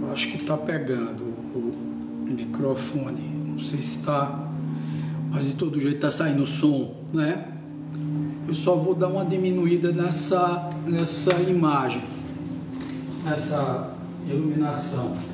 Eu acho que está pegando o microfone, não sei se está, mas de todo jeito está saindo som, né? Eu só vou dar uma diminuída nessa imagem, nessa iluminação.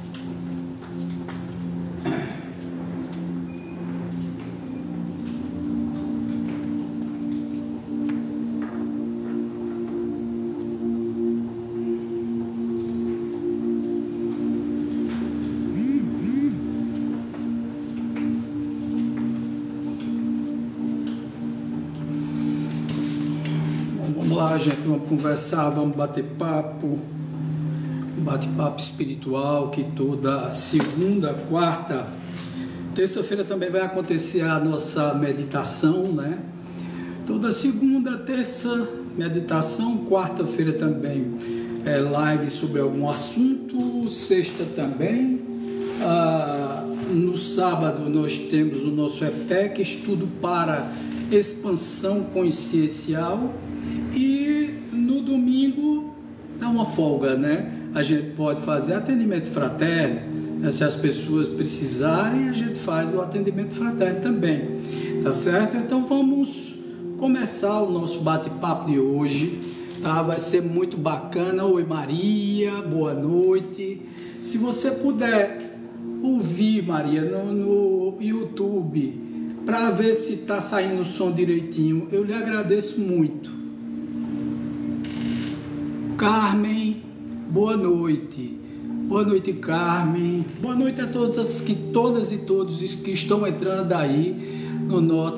Vamos lá, gente, vamos conversar, vamos bater papo, um bate-papo espiritual que toda segunda, quarta, terça-feira também vai acontecer a nossa meditação, né? Toda segunda, terça, meditação, quarta-feira também live sobre algum assunto, sexta também. No sábado nós temos o nosso EPEC, Estudo para Expansão Consciencial. E no domingo dá uma folga, né? A gente pode fazer atendimento fraterno, né? Se as pessoas precisarem, a gente faz o atendimento fraterno também, tá certo? Então vamos começar o nosso bate-papo de hoje, tá? Vai ser muito bacana. Oi Maria, boa noite. Se você puder ouvir, Maria, no YouTube, para ver se está saindo o som direitinho, eu lhe agradeço muito. Carmen, boa noite. Boa noite, Carmen. Boa noite a todas e todos que estão entrando aí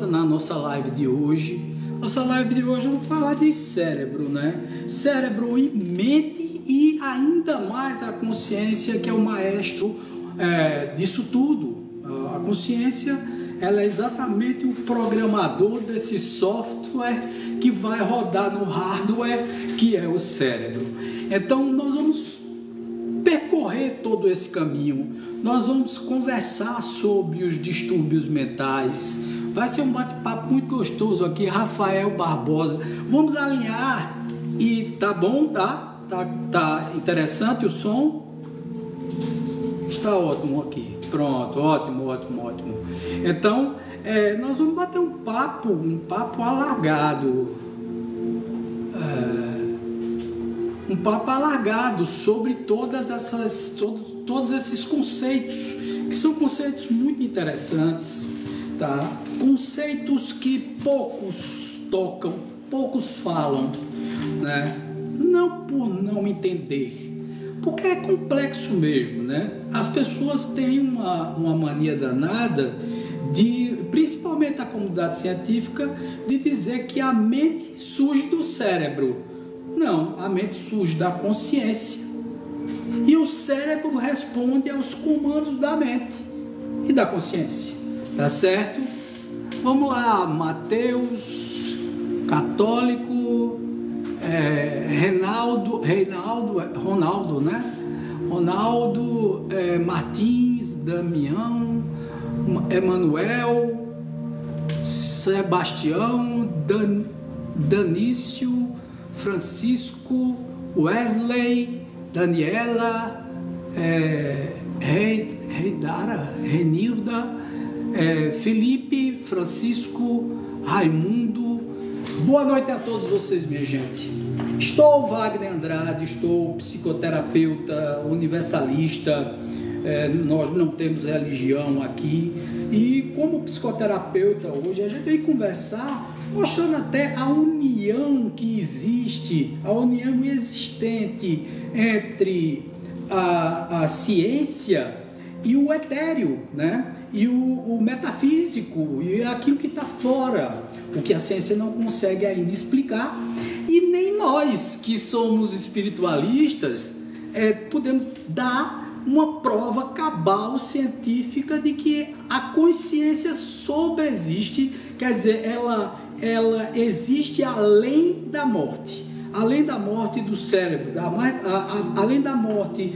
na nossa live de hoje. Nossa live de hoje vamos falar de cérebro, né? Cérebro e mente e ainda mais a consciência, que é o maestro disso tudo. A consciência, ela é exatamente o programador desse software que vai rodar no hardware, que é o cérebro. Então nós vamos percorrer todo esse caminho, nós vamos conversar sobre os distúrbios mentais. Vai ser um bate-papo muito gostoso aqui, Rafael Barbosa. Vamos alinhar e tá bom, tá? Tá interessante o som? Está ótimo aqui. Pronto, ótimo. Então, nós vamos bater um papo alargado. Um papo alargado sobre todos esses conceitos, que são conceitos muito interessantes, tá? Conceitos que poucos tocam, poucos falam, né? Não por não entender, porque é complexo mesmo, né? As pessoas têm uma mania danada principalmente a comunidade científica, de dizer que a mente surge do cérebro. Não, a mente surge da consciência. E o cérebro responde aos comandos da mente e da consciência. Tá certo? Vamos lá, Mateus, católico, Ronaldo, né? Ronaldo, Martins, Damião, Emanuel, Sebastião, Danício, Francisco, Wesley, Daniela, Renilda, Felipe, Francisco, Raimundo. Boa noite a todos vocês, minha gente. Estou Wagner Andrade, estou psicoterapeuta universalista. Nós não temos religião aqui, e como psicoterapeuta hoje a gente vem conversar mostrando até a união que existe, a união existente entre a ciência e o etéreo, né? E o metafísico, e aquilo que está fora, o que a ciência não consegue ainda explicar, e nem nós que somos espiritualistas podemos dar uma prova cabal científica de que a consciência sobreexiste, quer dizer, ela existe além da morte do cérebro, além da morte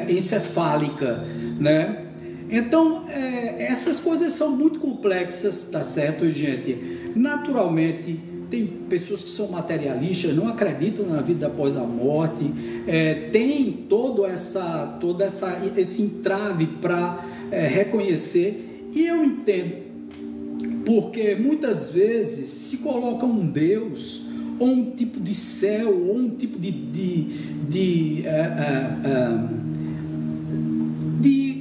encefálica, né? Então, essas coisas são muito complexas, tá certo, gente? Naturalmente, tem pessoas que são materialistas, não acreditam na vida após a morte, tem todo esse entrave para reconhecer. E eu entendo, porque muitas vezes se coloca um Deus, ou um tipo de céu, ou um tipo de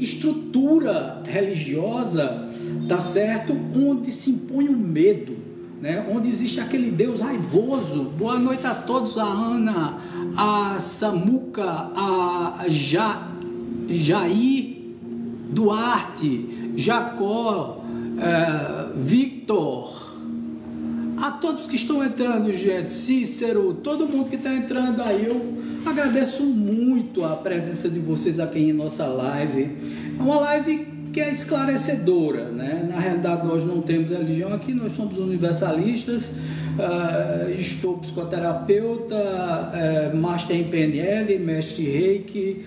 estrutura religiosa, tá certo? Onde se impõe o medo, né? Onde existe aquele Deus raivoso. Boa noite a todos, a Ana, a Samuca, a Jair Duarte, Jacó, Victor, a todos que estão entrando, gente, Cícero, todo mundo que está entrando aí, eu agradeço muito a presença de vocês aqui em nossa live. É uma live que é esclarecedora, né? Na realidade, nós não temos religião aqui, nós somos universalistas. Estou psicoterapeuta, master em PNL, mestre Reiki,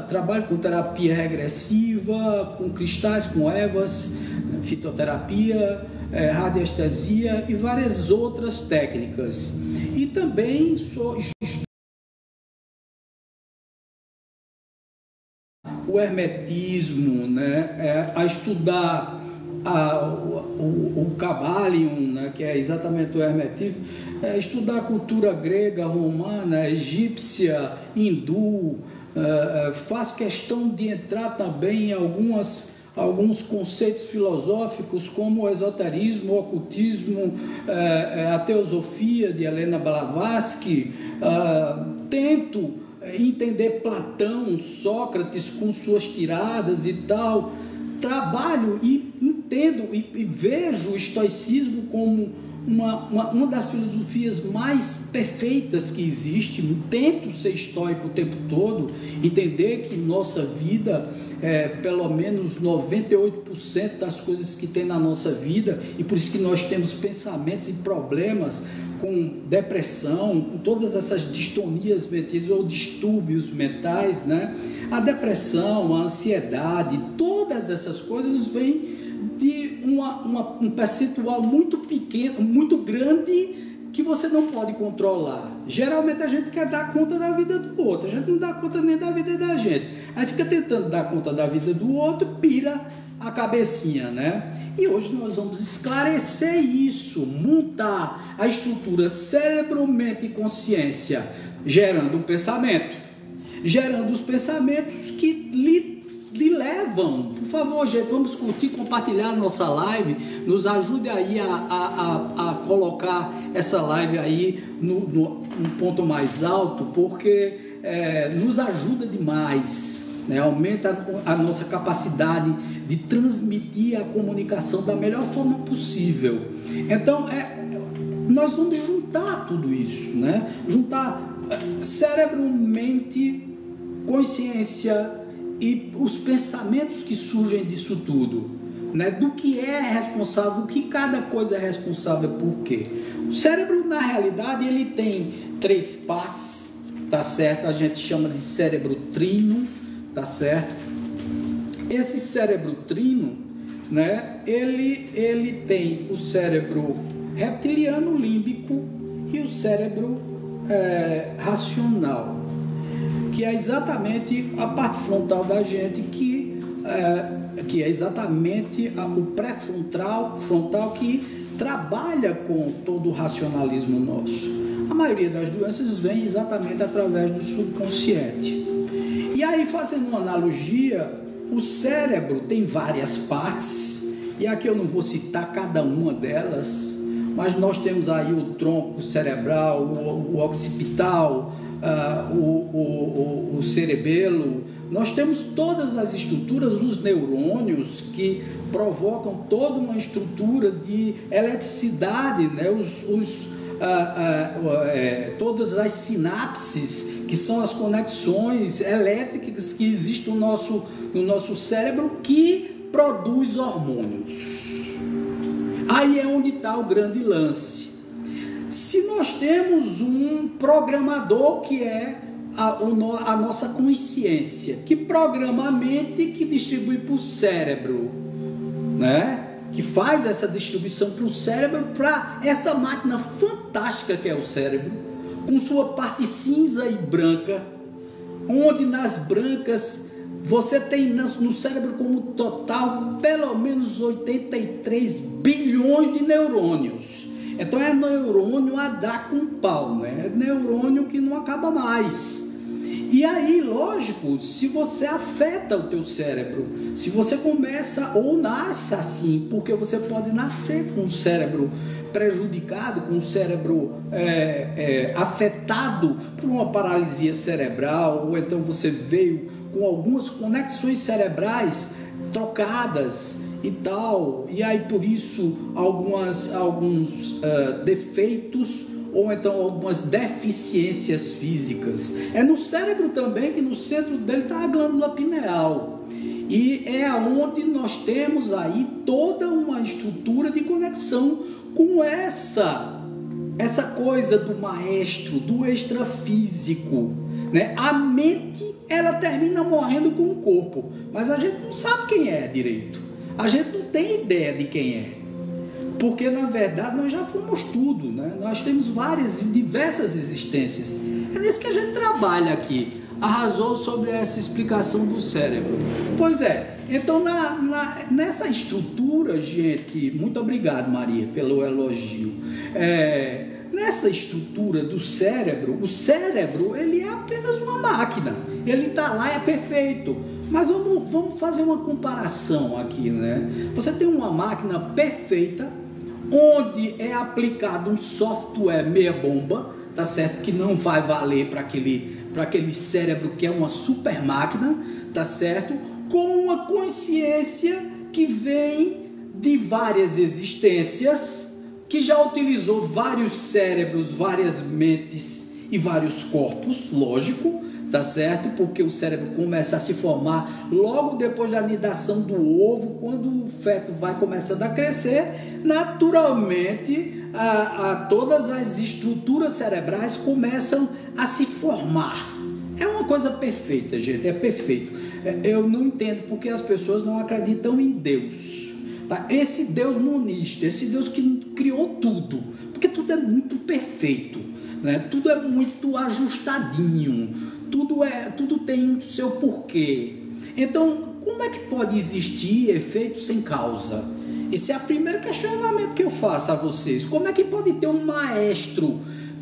trabalho com terapia regressiva, com cristais, com ervas, fitoterapia, radiestesia e várias outras técnicas. E também o hermetismo, né? A estudar o Kabbalion, né? Que é exatamente o hermetismo, estudar a cultura grega, romana, egípcia, hindu. Faço questão de entrar também em alguns conceitos filosóficos, como o esoterismo, o ocultismo, a teosofia de Helena Blavatsky. Tento entender Platão, Sócrates com suas tiradas e tal. Trabalho e entendo e vejo o estoicismo como uma das filosofias mais perfeitas que existe. Tento ser estoico o tempo todo, entender que nossa vida, pelo menos 98% das coisas que tem na nossa vida, e por isso que nós temos pensamentos e problemas com depressão, com todas essas distonias mentais ou distúrbios mentais, né? A depressão, a ansiedade, todas essas coisas vêm de um percentual muito pequeno, muito grande, que você não pode controlar. Geralmente a gente quer dar conta da vida do outro, a gente não dá conta nem da vida da gente. Aí fica tentando dar conta da vida do outro, pira a cabecinha, né? E hoje nós vamos esclarecer isso, montar a estrutura cérebro, mente e consciência, gerando um pensamento, gerando os pensamentos que lhe levam. Por favor, gente, vamos curtir, compartilhar a nossa live, nos ajude aí a colocar essa live aí no ponto mais alto, porque nos ajuda demais, né? Aumenta a nossa capacidade de transmitir a comunicação da melhor forma possível. Então, nós vamos juntar tudo isso, né? Juntar cérebro, mente, consciência e os pensamentos que surgem disso tudo, né? Do que é responsável, o que cada coisa é responsável por quê. O cérebro, na realidade, ele tem 3 partes, tá certo? A gente chama de cérebro trino, tá certo? Esse cérebro trino, né? Ele tem o cérebro reptiliano límbico e o cérebro racional, que é exatamente a parte frontal da gente, que é exatamente o pré-frontal que trabalha com todo o racionalismo nosso. A maioria das doenças vem exatamente através do subconsciente. E aí, fazendo uma analogia, o cérebro tem várias partes, e aqui eu não vou citar cada uma delas, mas nós temos aí o tronco cerebral, o occipital, o cerebelo. Nós temos todas as estruturas dos neurônios que provocam toda uma estrutura de eletricidade, né? Todas as sinapses, que são as conexões elétricas que existem no nosso cérebro, que produz hormônios. Aí é onde está o grande lance. Se nós temos um programador, que é a nossa consciência, que programa a mente, que distribui para o cérebro, né? Que faz essa distribuição para o cérebro, para essa máquina fantástica que é o cérebro, com sua parte cinza e branca, onde nas brancas você tem no cérebro como total pelo menos 83 bilhões de neurônios. Então é neurônio a dar com pau, né? É neurônio que não acaba mais. E aí, lógico, se você afeta o teu cérebro, se você começa ou nasce assim, porque você pode nascer com o cérebro prejudicado, com o cérebro afetado por uma paralisia cerebral, ou então você veio com algumas conexões cerebrais trocadas e tal, e aí por isso alguns defeitos ou então algumas deficiências físicas. É no cérebro também, que no centro dele está a glândula pineal, e é onde nós temos aí toda uma estrutura de conexão com essa coisa do maestro, do extrafísico, né? A mente, ela termina morrendo com o corpo, mas a gente não sabe quem é direito, a gente não tem ideia de quem é, porque na verdade nós já fomos tudo, né? Nós temos diversas existências. É nisso que a gente trabalha aqui. Arrasou sobre essa explicação do cérebro. Pois é, então nessa estrutura, gente, muito obrigado, Maria, pelo elogio. Nessa estrutura do cérebro, o cérebro, ele é apenas uma máquina, ele está lá, é perfeito. Mas vamos fazer uma comparação aqui, né? Você tem uma máquina perfeita, onde é aplicado um software meia bomba, tá certo? Que não vai valer para aquele cérebro que é uma super máquina, tá certo? Com uma consciência que vem de várias existências, que já utilizou vários cérebros, várias mentes e vários corpos, lógico, tá certo? Porque o cérebro começa a se formar logo depois da anidação do ovo, quando o feto vai começando a crescer, naturalmente todas as estruturas cerebrais começam a se formar. É uma coisa perfeita, gente, é perfeito. Eu não entendo porque as pessoas não acreditam em Deus, tá? Esse Deus monista, esse Deus que criou tudo, porque tudo é muito perfeito, né? Tudo é muito ajustadinho, tudo tem o seu porquê. Então, como é que pode existir efeito sem causa? Esse é o primeiro questionamento que eu faço a vocês. Como é que pode ter um maestro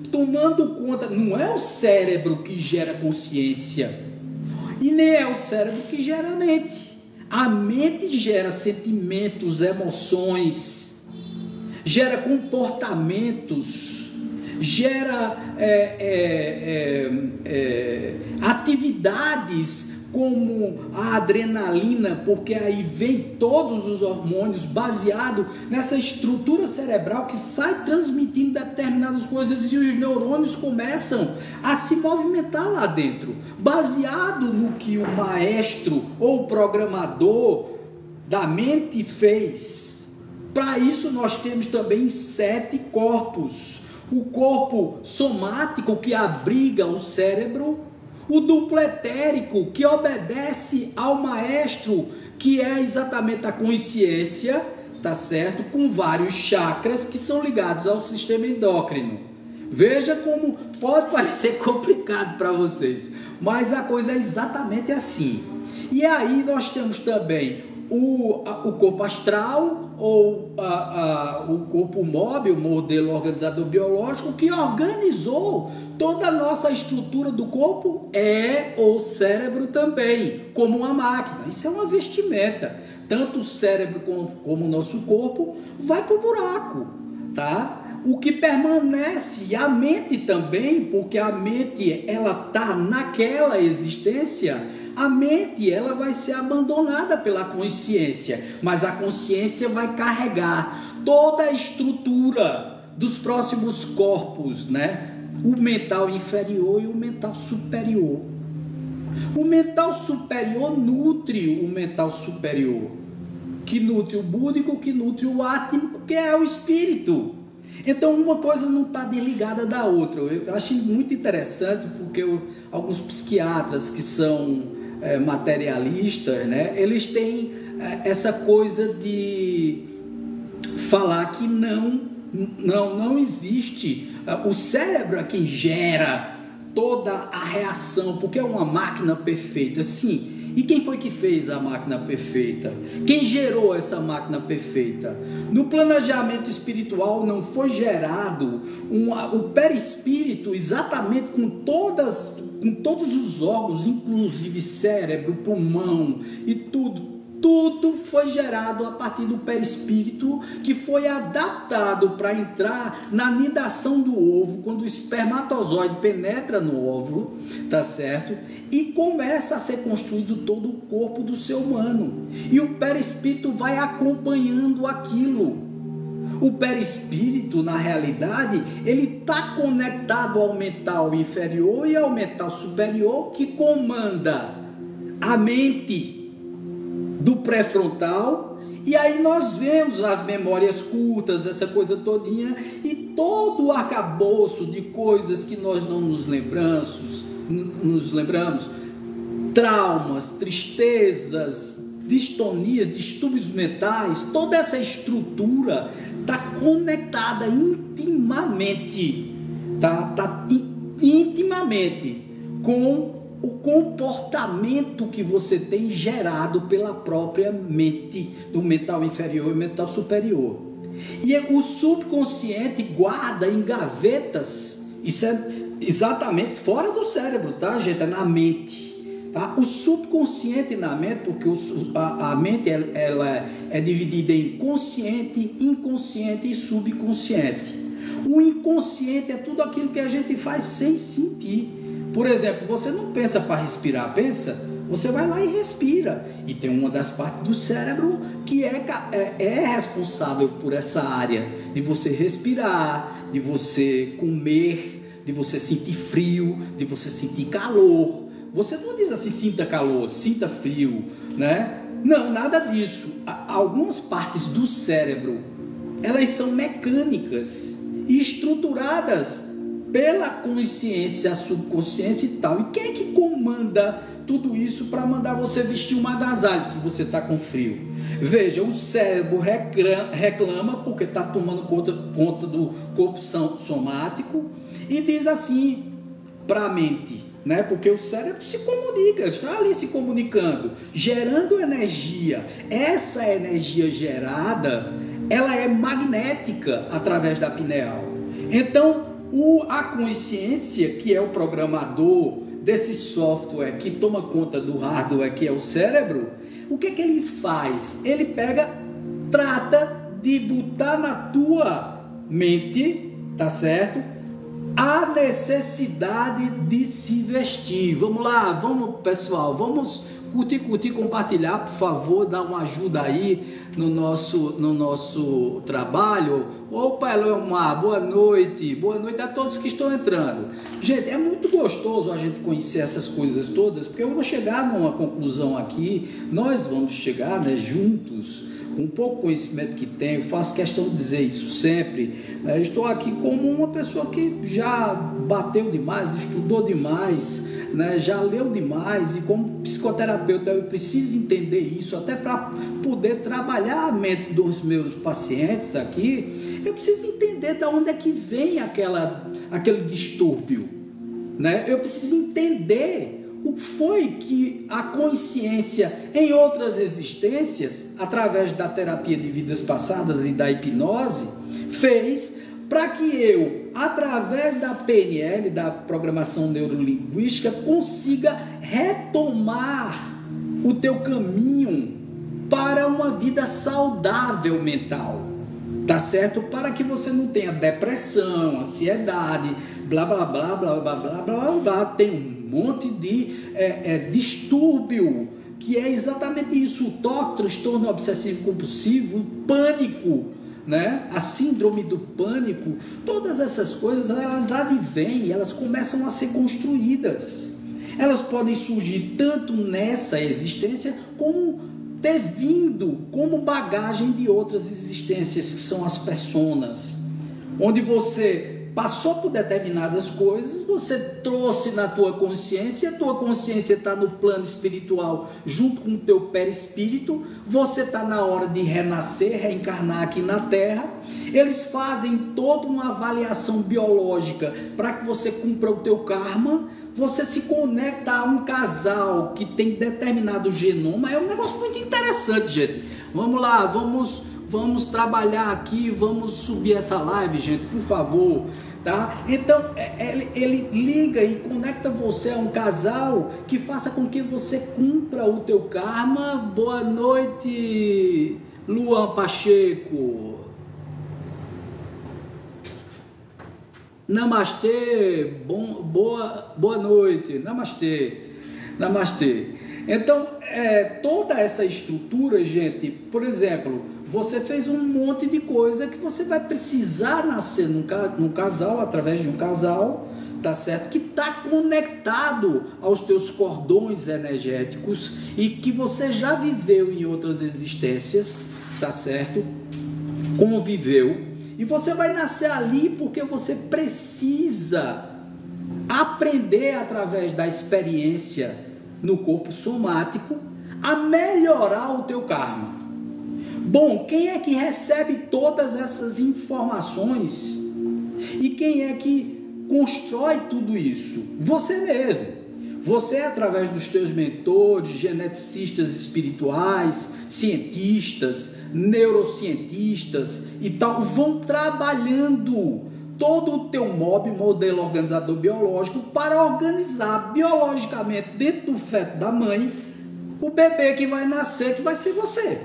tomando conta? Não é o cérebro que gera consciência, e nem é o cérebro que gera a mente. A mente gera sentimentos, emoções, gera comportamentos, gera atividades como a adrenalina, porque aí vem todos os hormônios baseado nessa estrutura cerebral que sai transmitindo determinadas coisas, e os neurônios começam a se movimentar lá dentro, baseado no que o maestro ou o programador da mente fez. Para isso nós temos também 7 corpos: o corpo somático, que abriga o cérebro; o duplo etérico, que obedece ao maestro, que é exatamente a consciência, tá certo? Com vários chakras que são ligados ao sistema endócrino. Veja como pode parecer complicado para vocês, mas a coisa é exatamente assim. E aí nós temos também o corpo astral, ou o corpo móvel, modelo organizador biológico, que organizou toda a nossa estrutura do corpo, o cérebro também, como uma máquina. Isso é uma vestimenta. Tanto o cérebro como o nosso corpo vai para o buraco, tá? O que permanece, a mente também, porque a mente, ela está naquela existência, a mente, ela vai ser abandonada pela consciência, mas a consciência vai carregar toda a estrutura dos próximos corpos, né? O mental inferior e o mental superior. O mental superior nutre o mental superior, que nutre o búdico, que nutre o átmico, que é o espírito. Então uma coisa não está desligada da outra. Eu achei muito interessante, porque alguns psiquiatras que são materialistas, né, eles têm essa coisa de falar que não existe. O cérebro é quem gera toda a reação, porque é uma máquina perfeita, sim. E quem foi que fez a máquina perfeita? Quem gerou essa máquina perfeita? No planejamento espiritual não foi gerado o perispírito exatamente com todos os órgãos, inclusive cérebro, pulmão e tudo. Tudo foi gerado a partir do perispírito, que foi adaptado para entrar na nidação do ovo, quando o espermatozoide penetra no óvulo, tá certo? E começa a ser construído todo o corpo do ser humano. E o perispírito vai acompanhando aquilo. O perispírito, na realidade, ele está conectado ao mental inferior e ao mental superior, que comanda a mente do pré-frontal, e aí nós vemos as memórias curtas, essa coisa todinha, e todo o arcabouço de coisas que nós não nos lembramos, traumas, tristezas, distonias, distúrbios mentais, toda essa estrutura está conectada intimamente, intimamente com o comportamento que você tem gerado pela própria mente, do mental inferior e mental superior. E o subconsciente guarda em gavetas, isso é exatamente fora do cérebro, tá, gente? É na mente. Tá? O subconsciente na mente, porque a mente ela é dividida em consciente, inconsciente e subconsciente. O inconsciente é tudo aquilo que a gente faz sem sentir. Por exemplo, você não pensa para respirar, pensa? Você vai lá e respira. E tem uma das partes do cérebro que é responsável por essa área de você respirar, de você comer, de você sentir frio, de você sentir calor. Você não diz assim, sinta calor, sinta frio, né? Não, nada disso. Algumas partes do cérebro, elas são mecânicas e estruturadas pela consciência, a subconsciência e tal. E quem é que comanda tudo isso para mandar você vestir um agasalho se você está com frio? Veja, o cérebro reclama porque está tomando conta do corpo somático e diz assim para a mente, né? Porque o cérebro se comunica, está ali se comunicando, gerando energia. Essa energia gerada, ela é magnética através da pineal. Então, a consciência, que é o programador desse software que toma conta do hardware, que é o cérebro, o que é que ele faz? Ele trata de botar na tua mente, tá certo? A necessidade de se vestir. Vamos lá, vamos pessoal, vamos curtir, compartilhar, por favor, dá uma ajuda aí no nosso trabalho. Opa, Elomar, boa noite a todos que estão entrando. Gente, é muito gostoso a gente conhecer essas coisas todas, porque eu vou chegar numa conclusão aqui, nós vamos chegar, né, juntos, com pouco conhecimento que tenho, faço questão de dizer isso sempre, né? Estou aqui como uma pessoa que já bateu demais, estudou demais, né? Já leu demais, e como psicoterapeuta eu preciso entender isso, até para poder trabalhar a mente dos meus pacientes aqui. Eu preciso entender de onde é que vem aquele distúrbio, né? Eu preciso entender o que foi que a consciência em outras existências, através da terapia de vidas passadas e da hipnose, fez para que eu, através da PNL, da programação neurolinguística, consiga retomar o teu caminho para uma vida saudável mental, tá certo? Para que você não tenha depressão, ansiedade, blá blá blá blá blá blá blá blá, tem um monte de distúrbio, que é exatamente isso, o TOC, transtorno obsessivo compulsivo, o pânico, né? A síndrome do pânico, todas essas coisas, elas advêm, elas começam a ser construídas. Elas podem surgir tanto nessa existência, como ter vindo como bagagem de outras existências, que são as personas, onde você passou por determinadas coisas, você trouxe na tua consciência, a tua consciência está no plano espiritual junto com o teu perispírito, você está na hora de renascer, reencarnar aqui na Terra, eles fazem toda uma avaliação biológica para que você cumpra o teu karma, você se conecta a um casal que tem determinado genoma, é um negócio muito interessante, gente. Vamos lá, vamos trabalhar aqui, vamos subir essa live, gente, por favor, tá? Então, ele liga e conecta você a um casal que faça com que você cumpra o teu karma. Boa noite, Luan Pacheco. Namastê, boa noite, namastê. Então, toda essa estrutura, gente, por exemplo, você fez um monte de coisa que você vai precisar nascer num casal, através de um casal, tá certo? Que está conectado aos teus cordões energéticos e que você já viveu em outras existências, tá certo? Conviveu. E você vai nascer ali porque você precisa aprender através da experiência no corpo somático a melhorar o teu karma. Bom, quem é que recebe todas essas informações e quem é que constrói tudo isso? Você mesmo. Você, através dos teus mentores, geneticistas espirituais, cientistas, neurocientistas e tal, vão trabalhando todo o teu modelo organizador biológico para organizar biologicamente dentro do feto da mãe o bebê que vai nascer, que vai ser você.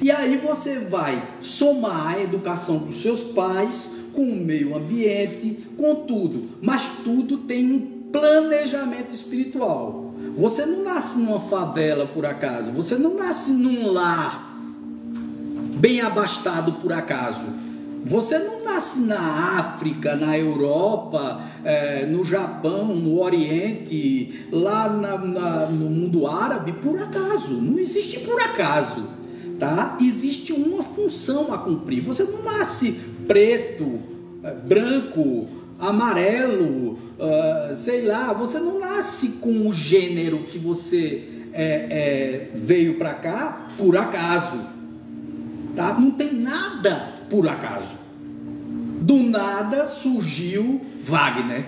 E aí você vai somar a educação dos seus pais com o meio ambiente, com tudo, mas tudo tem um planejamento espiritual. Você não nasce numa favela por acaso, você não nasce num lar bem abastado por acaso, você não nasce na África, na Europa, no Japão, no Oriente, lá no mundo árabe por acaso. Não existe por acaso, tá? Existe uma função a cumprir. Você não nasce preto, branco, amarelo, sei lá, você não nasce com o gênero que você veio para cá por acaso, tá? Não tem nada por acaso. Do nada surgiu Wagner.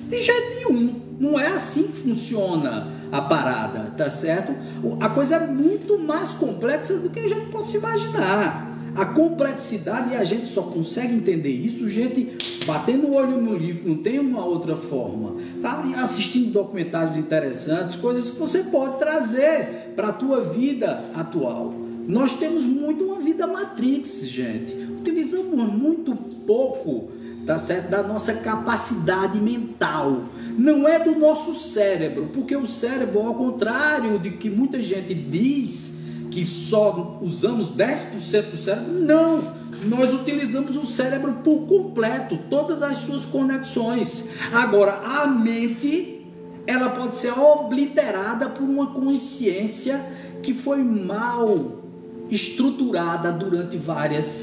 De jeito nenhum. Não é assim que funciona a parada, tá certo? A coisa é muito mais complexa do que a gente possa imaginar. A complexidade, e a gente só consegue entender isso, gente, batendo o olho no livro, não tem uma outra forma, tá? Assistindo documentários interessantes, coisas que você pode trazer para a tua vida atual. Nós temos muito uma vida matrix, gente. Utilizamos muito pouco, tá certo, da nossa capacidade mental. Não é do nosso cérebro, porque o cérebro, ao contrário de que muita gente diz, que só usamos 10% do cérebro, não, nós utilizamos o cérebro por completo, todas as suas conexões. Agora, a mente, ela pode ser obliterada por uma consciência que foi mal estruturada durante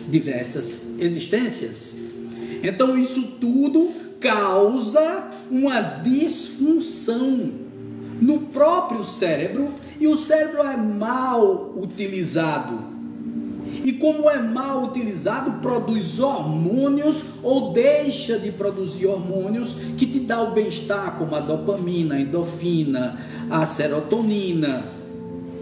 diversas existências. Então, isso tudo causa uma disfunção no próprio cérebro, e o cérebro é mal utilizado. E como é mal utilizado, produz hormônios ou deixa de produzir hormônios que te dá o bem-estar, como a dopamina, a endorfina, a serotonina.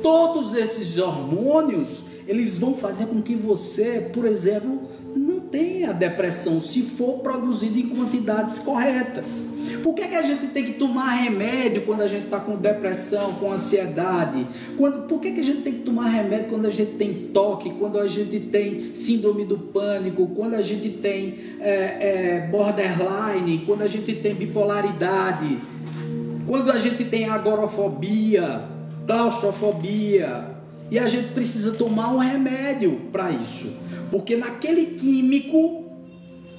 Todos esses hormônios, eles vão fazer com que você, por exemplo, não tenha depressão se for produzido em quantidades corretas. Por que a gente tem que tomar remédio quando a gente está com depressão, com ansiedade? Por que a gente tem que tomar remédio quando a gente tem toque, quando a gente tem síndrome do pânico, quando a gente tem borderline, quando a gente tem bipolaridade, quando a gente tem agorafobia, claustrofobia, e a gente precisa tomar um remédio para isso? Porque naquele químico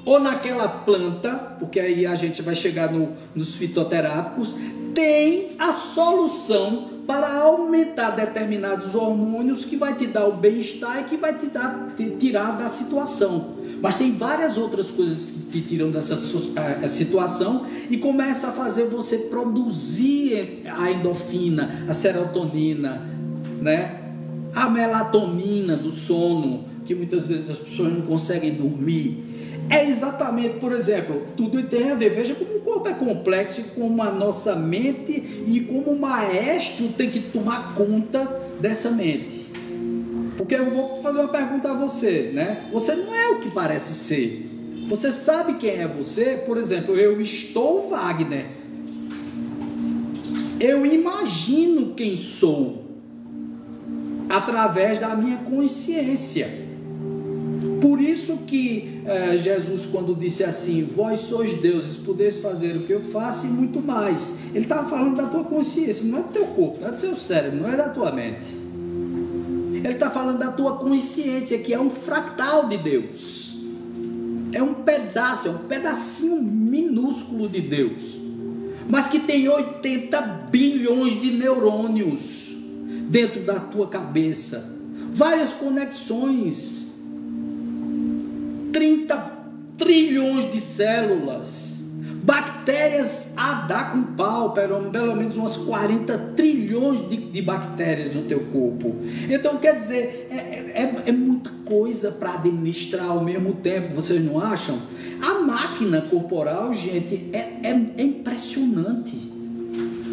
ou naquela planta, porque aí a gente vai chegar nos fitoterápicos, tem a solução para aumentar determinados hormônios que vai te dar o bem-estar e que vai te tirar da situação. Mas tem várias outras coisas que te tiram dessa situação e começa a fazer você produzir a endorfina, a serotonina, né? A melatonina do sono, que muitas vezes as pessoas não conseguem dormir. É exatamente, por exemplo, tudo tem a ver, veja como o corpo é complexo e como a nossa mente e como o maestro tem que tomar conta dessa mente. Porque eu vou fazer uma pergunta a você, né? Você não é o que parece ser. Você sabe quem é você? Por exemplo, eu estou Wagner. Eu imagino quem sou através da minha consciência. Por isso que Jesus, quando disse assim, vós sois deuses, podeis fazer o que eu faço e muito mais. Ele estava falando da tua consciência, não é do teu corpo, não é do seu cérebro, não é da tua mente. Ele está falando da tua consciência, que é um fractal de Deus. É um pedaço, é um pedacinho minúsculo de Deus. Mas que tem 80 bilhões de neurônios dentro da tua cabeça. Várias conexões. 30 trilhões de células. Bactérias a dar com pau, pelo menos umas 40 trilhões de bactérias no teu corpo. Então, quer dizer, é muita coisa para administrar ao mesmo tempo, vocês não acham? A máquina corporal, gente, é impressionante.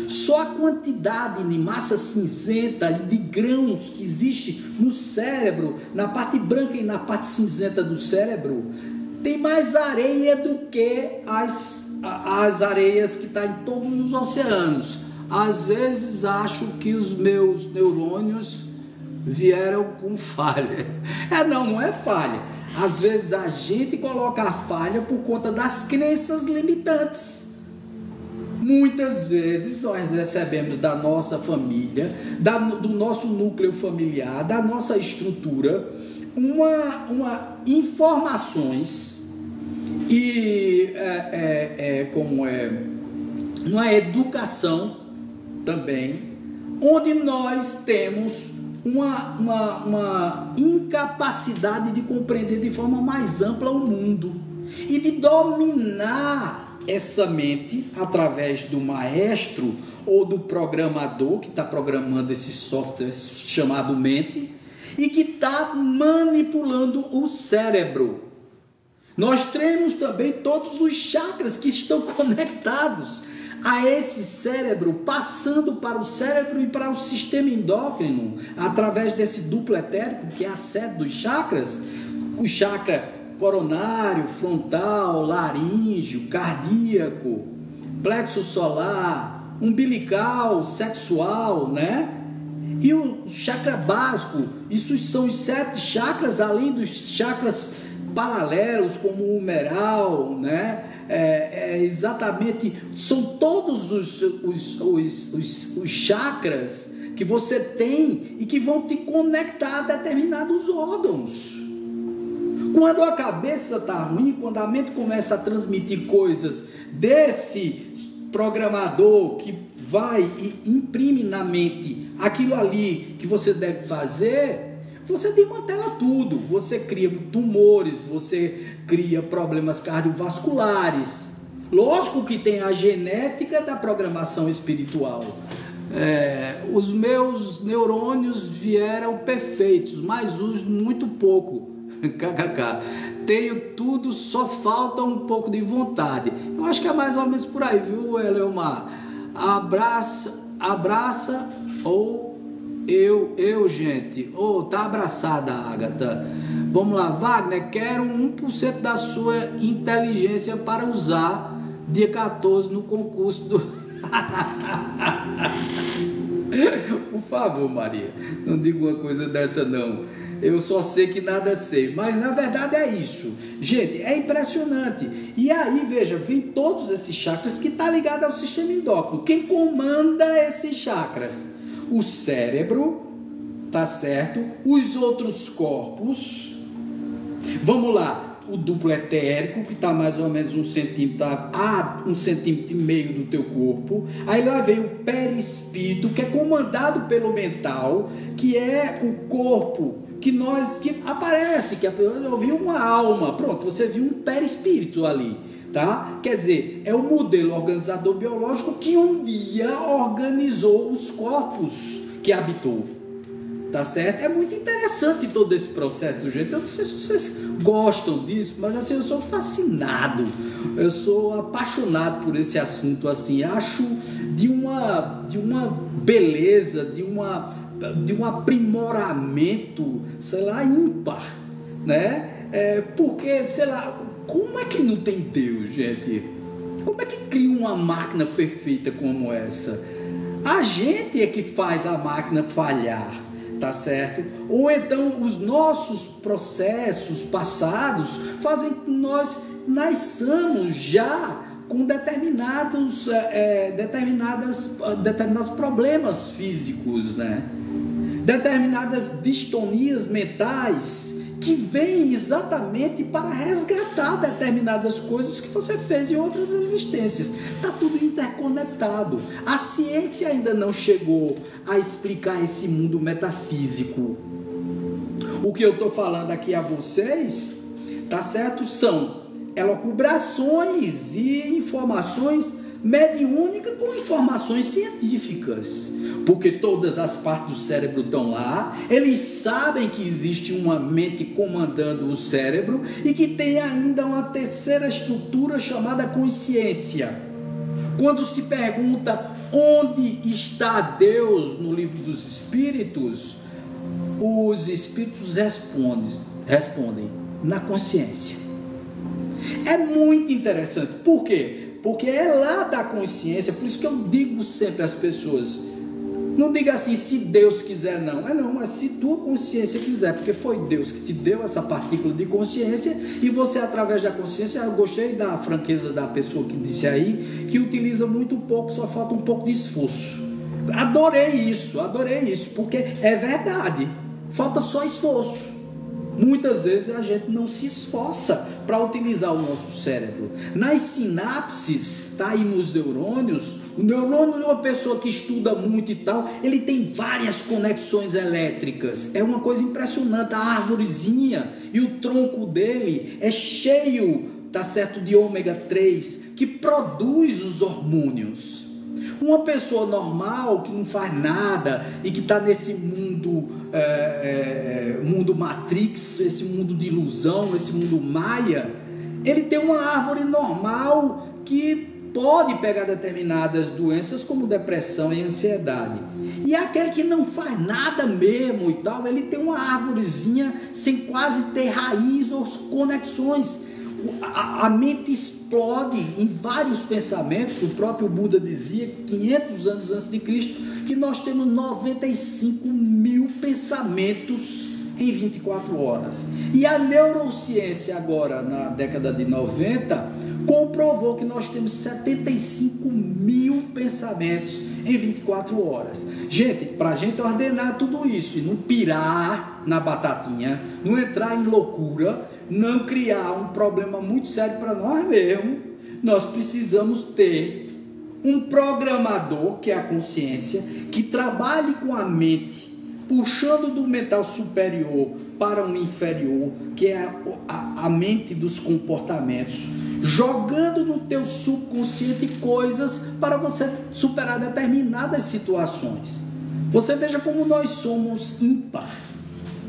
Só a quantidade de massa cinzenta e de grãos que existe no cérebro, na parte branca e na parte cinzenta do cérebro, tem mais areia do que as areias que estão em todos os oceanos. Às vezes acho que os meus neurônios vieram com falha. Não é falha. Às vezes a gente coloca a falha por conta das crenças limitantes. Muitas vezes nós recebemos da nossa família, do nosso núcleo familiar, da nossa estrutura, informações e uma educação também, onde nós temos uma incapacidade de compreender de forma mais ampla o mundo e de dominar essa mente através do maestro ou do programador que está programando esse software chamado mente e que está manipulando o cérebro. Nós temos também todos os chakras que estão conectados a esse cérebro, passando para o cérebro e para o sistema endócrino, através desse duplo etérico, que é a sede dos chakras, o chakra coronário, frontal, laríngeo, cardíaco, plexo solar, umbilical, sexual, né? E o chakra básico, isso são os 7 chakras, além dos chakras paralelos, como o humeral, né? Exatamente, são todos os chakras que você tem e que vão te conectar a determinados órgãos. Quando a cabeça está ruim, quando a mente começa a transmitir coisas desse programador que vai e imprime na mente aquilo ali que você deve fazer, você desmantela tudo. Você cria tumores, você cria problemas cardiovasculares. Lógico que tem a genética da programação espiritual. Os meus neurônios vieram perfeitos, mas uso muito pouco. KKK. Tenho tudo, só falta um pouco de vontade. Eu acho que é mais ou menos por aí, viu, Eleomar? Abraça ou gente. Tá abraçada, Agatha. Vamos lá, Wagner, quero 1% da sua inteligência para usar dia 14 no concurso do... Por favor, Maria, não diga uma coisa dessa não. Eu só sei que nada sei, mas na verdade é isso. Gente, é impressionante. E aí, veja, vem todos esses chakras que está ligado ao sistema endócrino. Quem comanda esses chakras? O cérebro, tá certo? Os outros corpos. Vamos lá. o duplo etérico, que está mais ou menos 1 centímetro a 1,5 centímetro do teu corpo. Aí lá vem o perispírito, que é comandado pelo mental, que é o corpo que aparece, que eu vi uma alma, pronto, você viu um perispírito ali, tá? Quer dizer, é o modelo organizador biológico que um dia organizou os corpos que habitou, tá certo? É muito interessante todo esse processo, gente. Eu não sei se vocês gostam disso, mas assim, eu sou fascinado, eu sou apaixonado por esse assunto, assim, acho de uma beleza, de um aprimoramento, sei lá, ímpar, né? Porque, sei lá, como é que não tem Deus, gente? Como é que cria uma máquina perfeita como essa? A gente é que faz a máquina falhar, tá certo? Ou então os nossos processos passados fazem que nós nasçamos já com determinados problemas físicos, né? Determinadas distonias mentais que vêm exatamente para resgatar determinadas coisas que você fez em outras existências. Está tudo interconectado. A ciência ainda não chegou a explicar esse mundo metafísico. O que eu estou falando aqui a vocês, tá certo? São elucubrações e informações mediúnicas com informações científicas, porque todas as partes do cérebro estão lá, eles sabem que existe uma mente comandando o cérebro e que tem ainda uma terceira estrutura chamada consciência. Quando se pergunta onde está Deus no livro dos Espíritos, os Espíritos respondem na consciência. É muito interessante. Por quê? Porque é lá da consciência. Por isso que eu digo sempre às pessoas, não diga assim, se Deus quiser, não. Não, mas se tua consciência quiser, porque foi Deus que te deu essa partícula de consciência, e você, através da consciência, eu gostei da franqueza da pessoa que disse aí, que utiliza muito pouco, só falta um pouco de esforço. Adorei isso, porque é verdade, falta só esforço. Muitas vezes a gente não se esforça para utilizar o nosso cérebro. Nas sinapses, tá aí nos neurônios, o neurônio de uma pessoa que estuda muito e tal, ele tem várias conexões elétricas. É uma coisa impressionante, a árvorezinha e o tronco dele é cheio, tá certo, de ômega 3, que produz os hormônios. Uma pessoa normal, que não faz nada e que está nesse mundo Matrix, esse mundo de ilusão, esse mundo Maia, ele tem uma árvore normal que pode pegar determinadas doenças como depressão e ansiedade. E aquele que não faz nada mesmo e tal, ele tem uma árvorezinha sem quase ter raiz ou conexões. A mente explode em vários pensamentos. O próprio Buda dizia, 500 anos antes de Cristo, que nós temos 95 mil pensamentos em 24 horas. E a neurociência agora, na década de 90, comprovou que nós temos 75 mil pensamentos em 24 horas. Gente, para a gente ordenar tudo isso e não pirar na batatinha, não entrar em loucura, não criar um problema muito sério para nós mesmos, nós precisamos ter um programador, que é a consciência, que trabalhe com a mente, puxando do mental superior para o inferior, que é a mente dos comportamentos, jogando no teu subconsciente coisas para você superar determinadas situações. Você veja como nós somos ímpar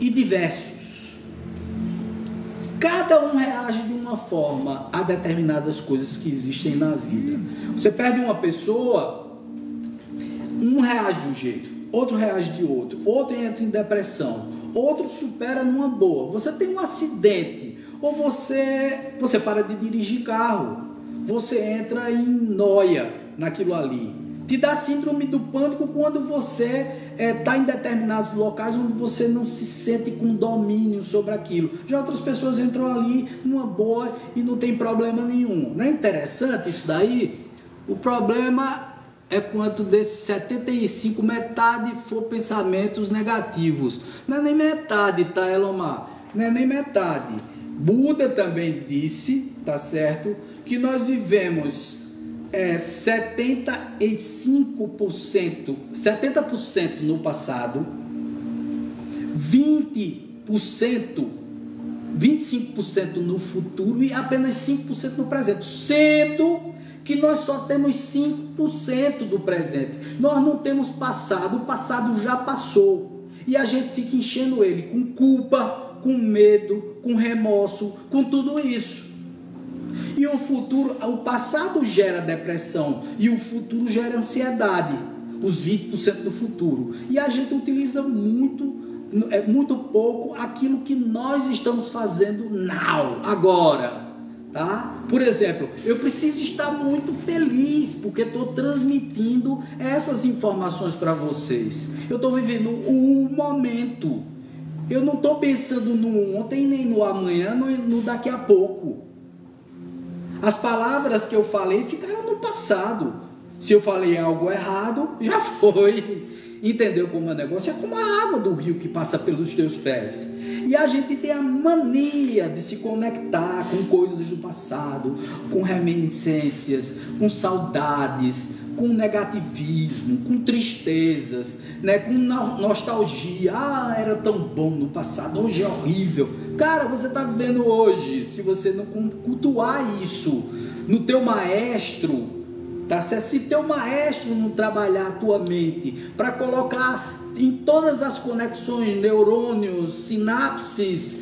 e diversos. Cada um reage de uma forma a determinadas coisas que existem na vida. Você perde uma pessoa, um reage de um jeito, outro reage de outro, outro entra em depressão, outro supera numa boa. Você tem um acidente, ou você para de dirigir carro, você entra em noia naquilo ali. Te dá síndrome do pânico quando você está em determinados locais onde você não se sente com domínio sobre aquilo. Já outras pessoas entram ali numa boa e não tem problema nenhum. Não é interessante isso daí? O problema é quanto desses 75, metade for pensamentos negativos. Não é nem metade, tá, Elomar? Não é nem metade. Buda também disse, tá certo, que nós vivemos 70% no passado, 25% no futuro e apenas 5% no presente, sendo que nós só temos 5% do presente. Nós não temos passado, o passado já passou e a gente fica enchendo ele com culpa, com medo, com remorso, com tudo isso. E o futuro, o passado gera depressão e o futuro gera ansiedade, os 20% do futuro. E a gente utiliza muito pouco aquilo que nós estamos fazendo agora, tá? Por exemplo, eu preciso estar muito feliz porque estou transmitindo essas informações para vocês. Eu estou vivendo o momento. Eu não estou pensando no ontem, nem no amanhã, no daqui a pouco. As palavras que eu falei ficaram no passado. Se eu falei algo errado, já foi. Entendeu como é o negócio? É como a água do rio que passa pelos teus pés. E a gente tem a mania de se conectar com coisas do passado, com reminiscências, com saudades, com negativismo, com tristezas, né? Com nostalgia. Ah, era tão bom no passado, hoje é horrível. Cara, você está vivendo hoje. Se você não cultuar isso no teu maestro, tá certo? Se teu maestro não trabalhar a tua mente para colocar em todas as conexões, neurônios, sinapses,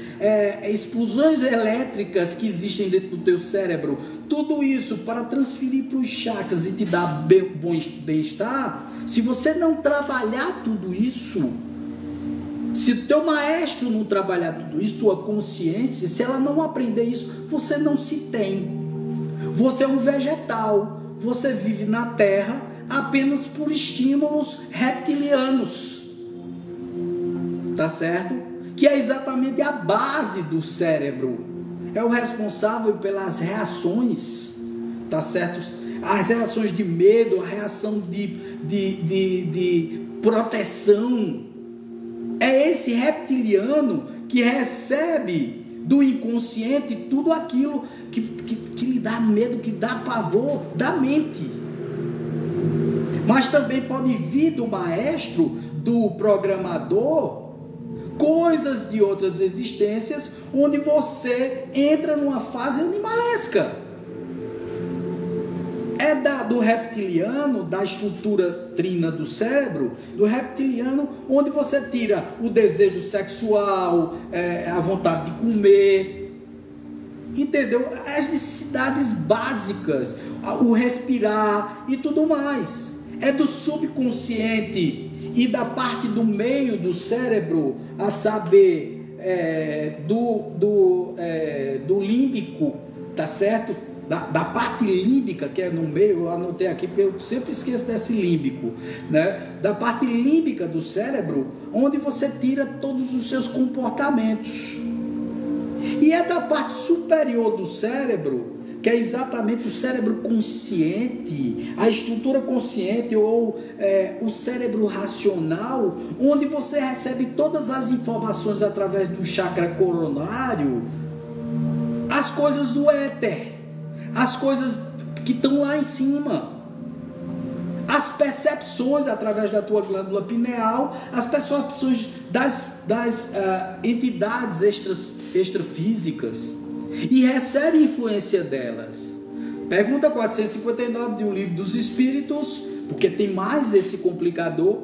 explosões elétricas que existem dentro do teu cérebro, tudo isso para transferir para os chakras e te dar bem-estar, se você não trabalhar tudo isso, se teu maestro não trabalhar tudo isso, tua consciência, se ela não aprender isso, você não se tem. Você é um vegetal. Você vive na Terra apenas por estímulos reptilianos, tá certo? Que é exatamente a base do cérebro, é o responsável pelas reações, tá certo? As reações de medo, a reação de proteção, é esse reptiliano que recebe do inconsciente tudo aquilo que lhe dá medo, que dá pavor da mente. Mas também pode vir do maestro, do programador, coisas de outras existências, onde você entra numa fase animalesca. É do reptiliano, da estrutura trina do cérebro, do reptiliano, onde você tira o desejo sexual, a vontade de comer, entendeu? As necessidades básicas, o respirar e tudo mais. É do subconsciente e da parte do meio do cérebro, a saber, do límbico, tá certo? Da parte límbica, que é no meio, eu anotei aqui porque eu sempre esqueço desse límbico, né? Da parte límbica do cérebro, onde você tira todos os seus comportamentos. E é da parte superior do cérebro, que é exatamente o cérebro consciente, a estrutura consciente ou o cérebro racional, onde você recebe todas as informações através do chakra coronário, as coisas do éter, as coisas que estão lá em cima, as percepções através da tua glândula pineal, as percepções das entidades extrafísicas, e recebe influência delas. Pergunta 459 de O Livro dos Espíritos, porque tem mais esse complicador.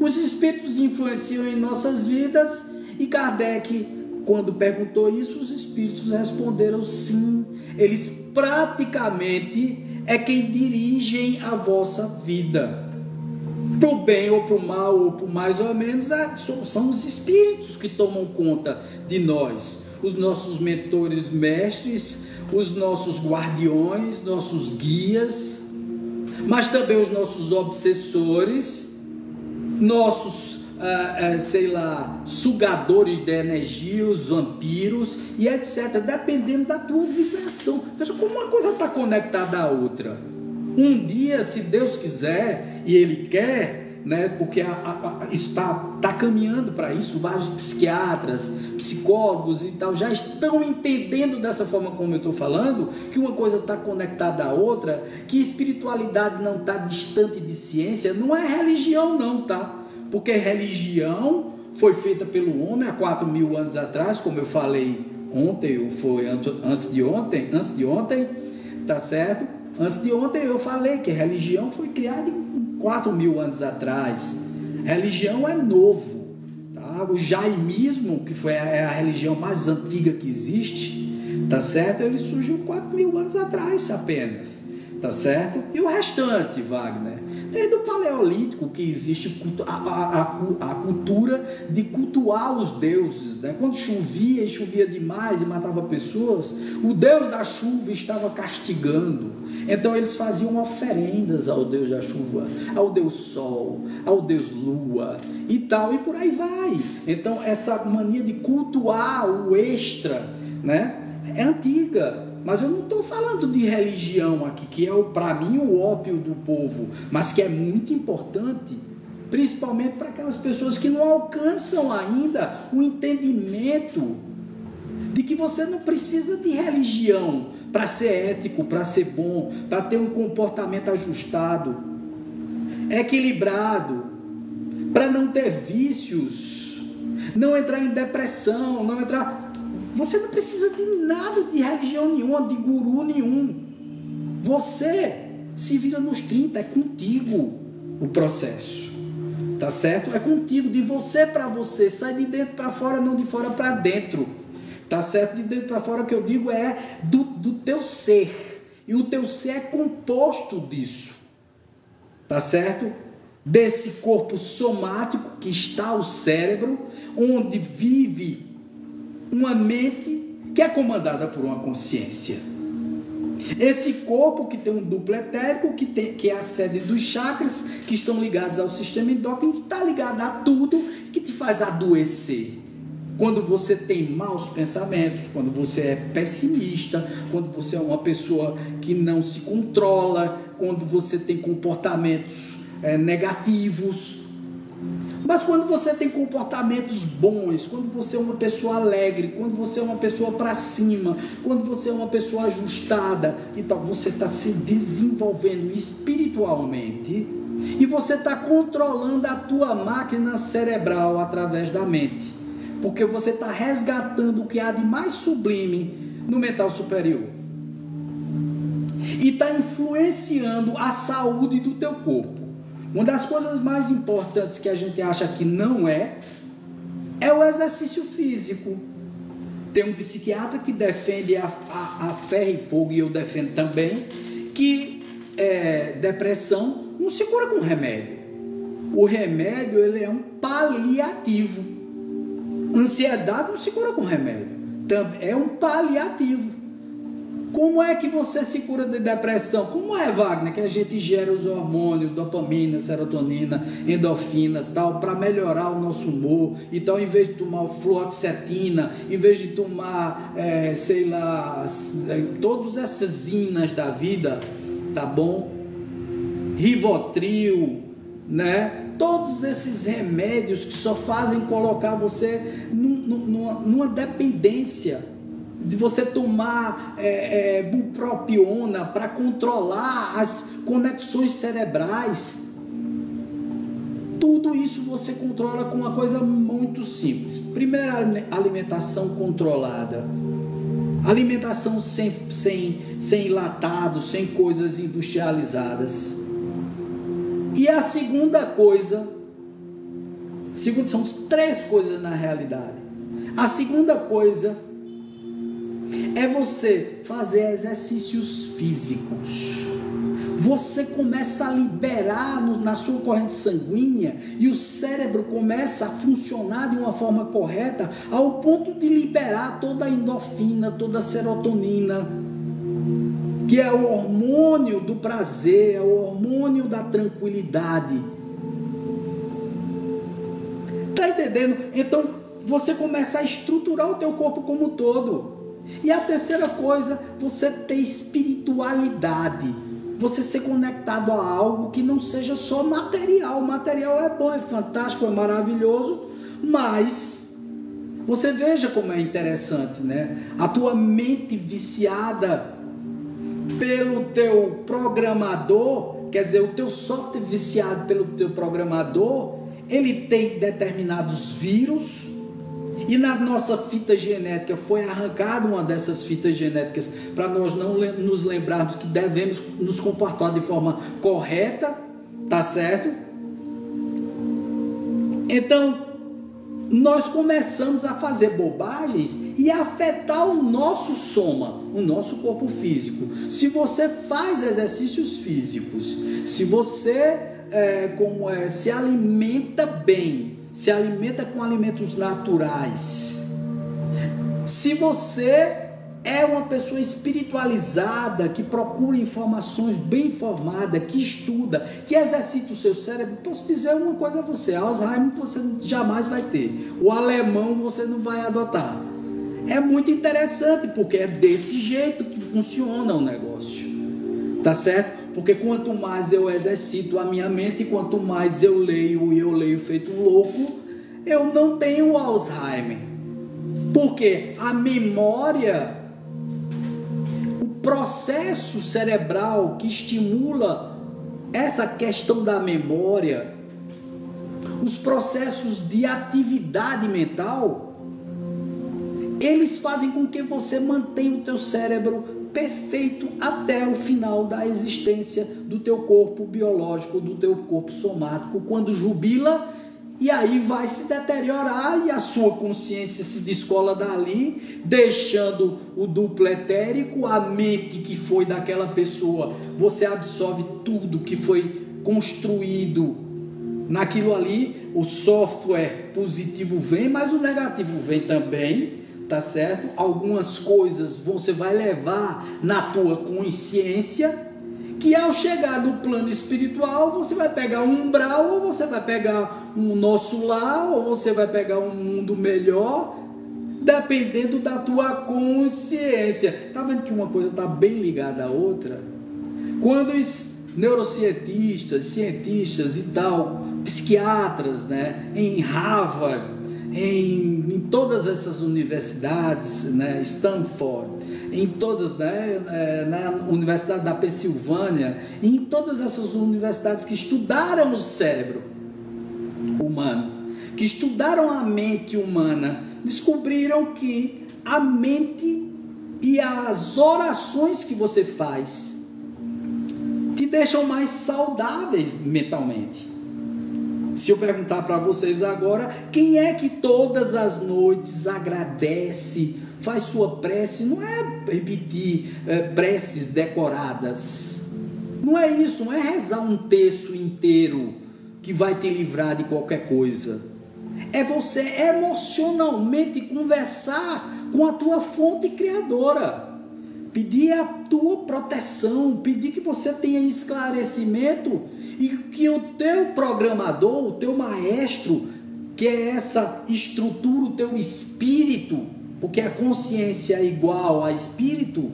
Os espíritos influenciam em nossas vidas, e Kardec, quando perguntou isso, os espíritos responderam sim. Eles praticamente é quem dirigem a vossa vida, para o bem ou para o mal, ou por mais ou menos, são os espíritos que tomam conta de nós, os nossos mentores mestres, os nossos guardiões, nossos guias, mas também os nossos obsessores, nossos sugadores de energia, os vampiros e etc, dependendo da tua vibração. Veja como uma coisa está conectada à outra. Um dia, se Deus quiser, e Ele quer, né, porque isso está caminhando para isso. Vários psiquiatras, psicólogos e tal já estão entendendo dessa forma como eu estou falando, que uma coisa está conectada à outra, que espiritualidade não está distante de ciência. Não é religião não, tá? Porque religião foi feita pelo homem há 4.000 anos atrás, como eu falei ontem, ou foi antes de ontem, tá certo? Antes de ontem eu falei que religião foi criada 4.000 anos atrás. Religião é novo, tá? O jaimismo, que foi a religião mais antiga que existe, tá certo? Ele surgiu 4.000 anos atrás apenas, tá certo? E o restante, Wagner? Desde o Paleolítico que existe a cultura de cultuar os deuses, né? Quando chovia e chovia demais e matava pessoas, o Deus da chuva estava castigando. Então eles faziam oferendas ao Deus da chuva, ao Deus Sol, ao Deus Lua e tal, e por aí vai. Então essa mania de cultuar o extra, né, é antiga. Mas eu não estou falando de religião aqui, que é, para mim, o ópio do povo, mas que é muito importante, principalmente para aquelas pessoas que não alcançam ainda o entendimento de que você não precisa de religião para ser ético, para ser bom, para ter um comportamento ajustado, equilibrado, para não ter vícios, não entrar em depressão, não entrar... Você não precisa de nada, de religião nenhuma, de guru nenhum. Você se vira nos 30, é contigo o processo, tá certo? É contigo, de você para você, sai de dentro para fora, não de fora para dentro, tá certo? De dentro para fora, que eu digo é do teu ser, e o teu ser é composto disso, tá certo? Desse corpo somático que está o cérebro, onde vive uma mente que é comandada por uma consciência. Esse corpo que tem um duplo etérico, que é a sede dos chakras, que estão ligados ao sistema endócrino, que está ligado a tudo, que te faz adoecer. Quando você tem maus pensamentos, quando você é pessimista, quando você é uma pessoa que não se controla, quando você tem comportamentos negativos. Mas quando você tem comportamentos bons, quando você é uma pessoa alegre, quando você é uma pessoa para cima, quando você é uma pessoa ajustada, então você está se desenvolvendo espiritualmente e você está controlando a tua máquina cerebral através da mente, porque você está resgatando o que há de mais sublime no mental superior e está influenciando a saúde do teu corpo. Uma das coisas mais importantes que a gente acha que não é o exercício físico. Tem um psiquiatra que defende a ferro e fogo, e eu defendo também, que depressão não se cura com remédio. O remédio, ele é um paliativo. Ansiedade não se cura com remédio. É um paliativo. Como é que você se cura de depressão? Como é, Wagner, que a gente gera os hormônios, dopamina, serotonina, endorfina, tal, para melhorar o nosso humor? Então, em vez de tomar fluoxetina, em vez de tomar, todas essas inas da vida, tá bom? Rivotril, né? Todos esses remédios que só fazem colocar você numa dependência, de você tomar bupropiona para controlar as conexões cerebrais. Tudo isso você controla com uma coisa muito simples. Primeiro, alimentação controlada. Alimentação sem enlatados, sem coisas industrializadas. E a segunda coisa, são 3 coisas na realidade. A segunda coisa é você fazer exercícios físicos. Você começa a liberar na sua corrente sanguínea e o cérebro começa a funcionar de uma forma correta ao ponto de liberar toda a endorfina, toda a serotonina, que é o hormônio do prazer, é o hormônio da tranquilidade. Tá entendendo? Então você começa a estruturar o teu corpo como um todo. E a terceira coisa, você ter espiritualidade. você ser conectado a algo que não seja só material. O material é bom, é fantástico, é maravilhoso, mas você veja como é interessante, né? A tua mente viciada pelo teu programador, quer dizer, o teu software viciado pelo teu programador, ele tem determinados vírus, e na nossa fita genética foi arrancada uma dessas fitas genéticas para nós não nos lembrarmos que devemos nos comportar de forma correta, tá certo? Então, nós começamos a fazer bobagens e a afetar o nosso soma, o nosso corpo físico. Se você faz exercícios físicos, se você se alimenta bem, se alimenta com alimentos naturais, se você é uma pessoa espiritualizada, que procura informações bem informada, que estuda, que exercita o seu cérebro, posso dizer uma coisa a você: Alzheimer você jamais vai ter, o alemão você não vai adotar. É muito interessante, porque é desse jeito que funciona o negócio, tá certo? Porque quanto mais eu exercito a minha mente, quanto mais eu leio feito um louco, eu não tenho Alzheimer. Porque a memória, o processo cerebral que estimula essa questão da memória, os processos de atividade mental, eles fazem com que você mantenha o teu cérebro perfeito até o final da existência do teu corpo biológico, do teu corpo somático, quando jubila, e aí vai se deteriorar e a sua consciência se descola dali, deixando o duplo etérico, a mente que foi daquela pessoa, você absorve tudo que foi construído naquilo ali, o software positivo vem, mas o negativo vem também, tá certo? Algumas coisas você vai levar na tua consciência, que ao chegar no plano espiritual, você vai pegar um umbral, ou você vai pegar um nosso lar, ou você vai pegar um mundo melhor, dependendo da tua consciência. Tá vendo que uma coisa está bem ligada à outra? Quando os neurocientistas, cientistas e tal, psiquiatras, né, em Harvard, em todas essas universidades, né, Stanford, em todas, né, na Universidade da Pensilvânia, em todas essas universidades que estudaram o cérebro humano, que estudaram a mente humana, descobriram que a mente e as orações que você faz te deixam mais saudáveis mentalmente. Se eu perguntar para vocês agora, quem é que todas as noites agradece, faz sua prece, não é repetir preces decoradas, não é isso, não é rezar um terço inteiro que vai te livrar de qualquer coisa, é você emocionalmente conversar com a tua fonte criadora, pedir a tua proteção, pedir que você tenha esclarecimento e que o teu programador, o teu maestro, que é essa estrutura, o teu espírito, porque a consciência é igual a espírito,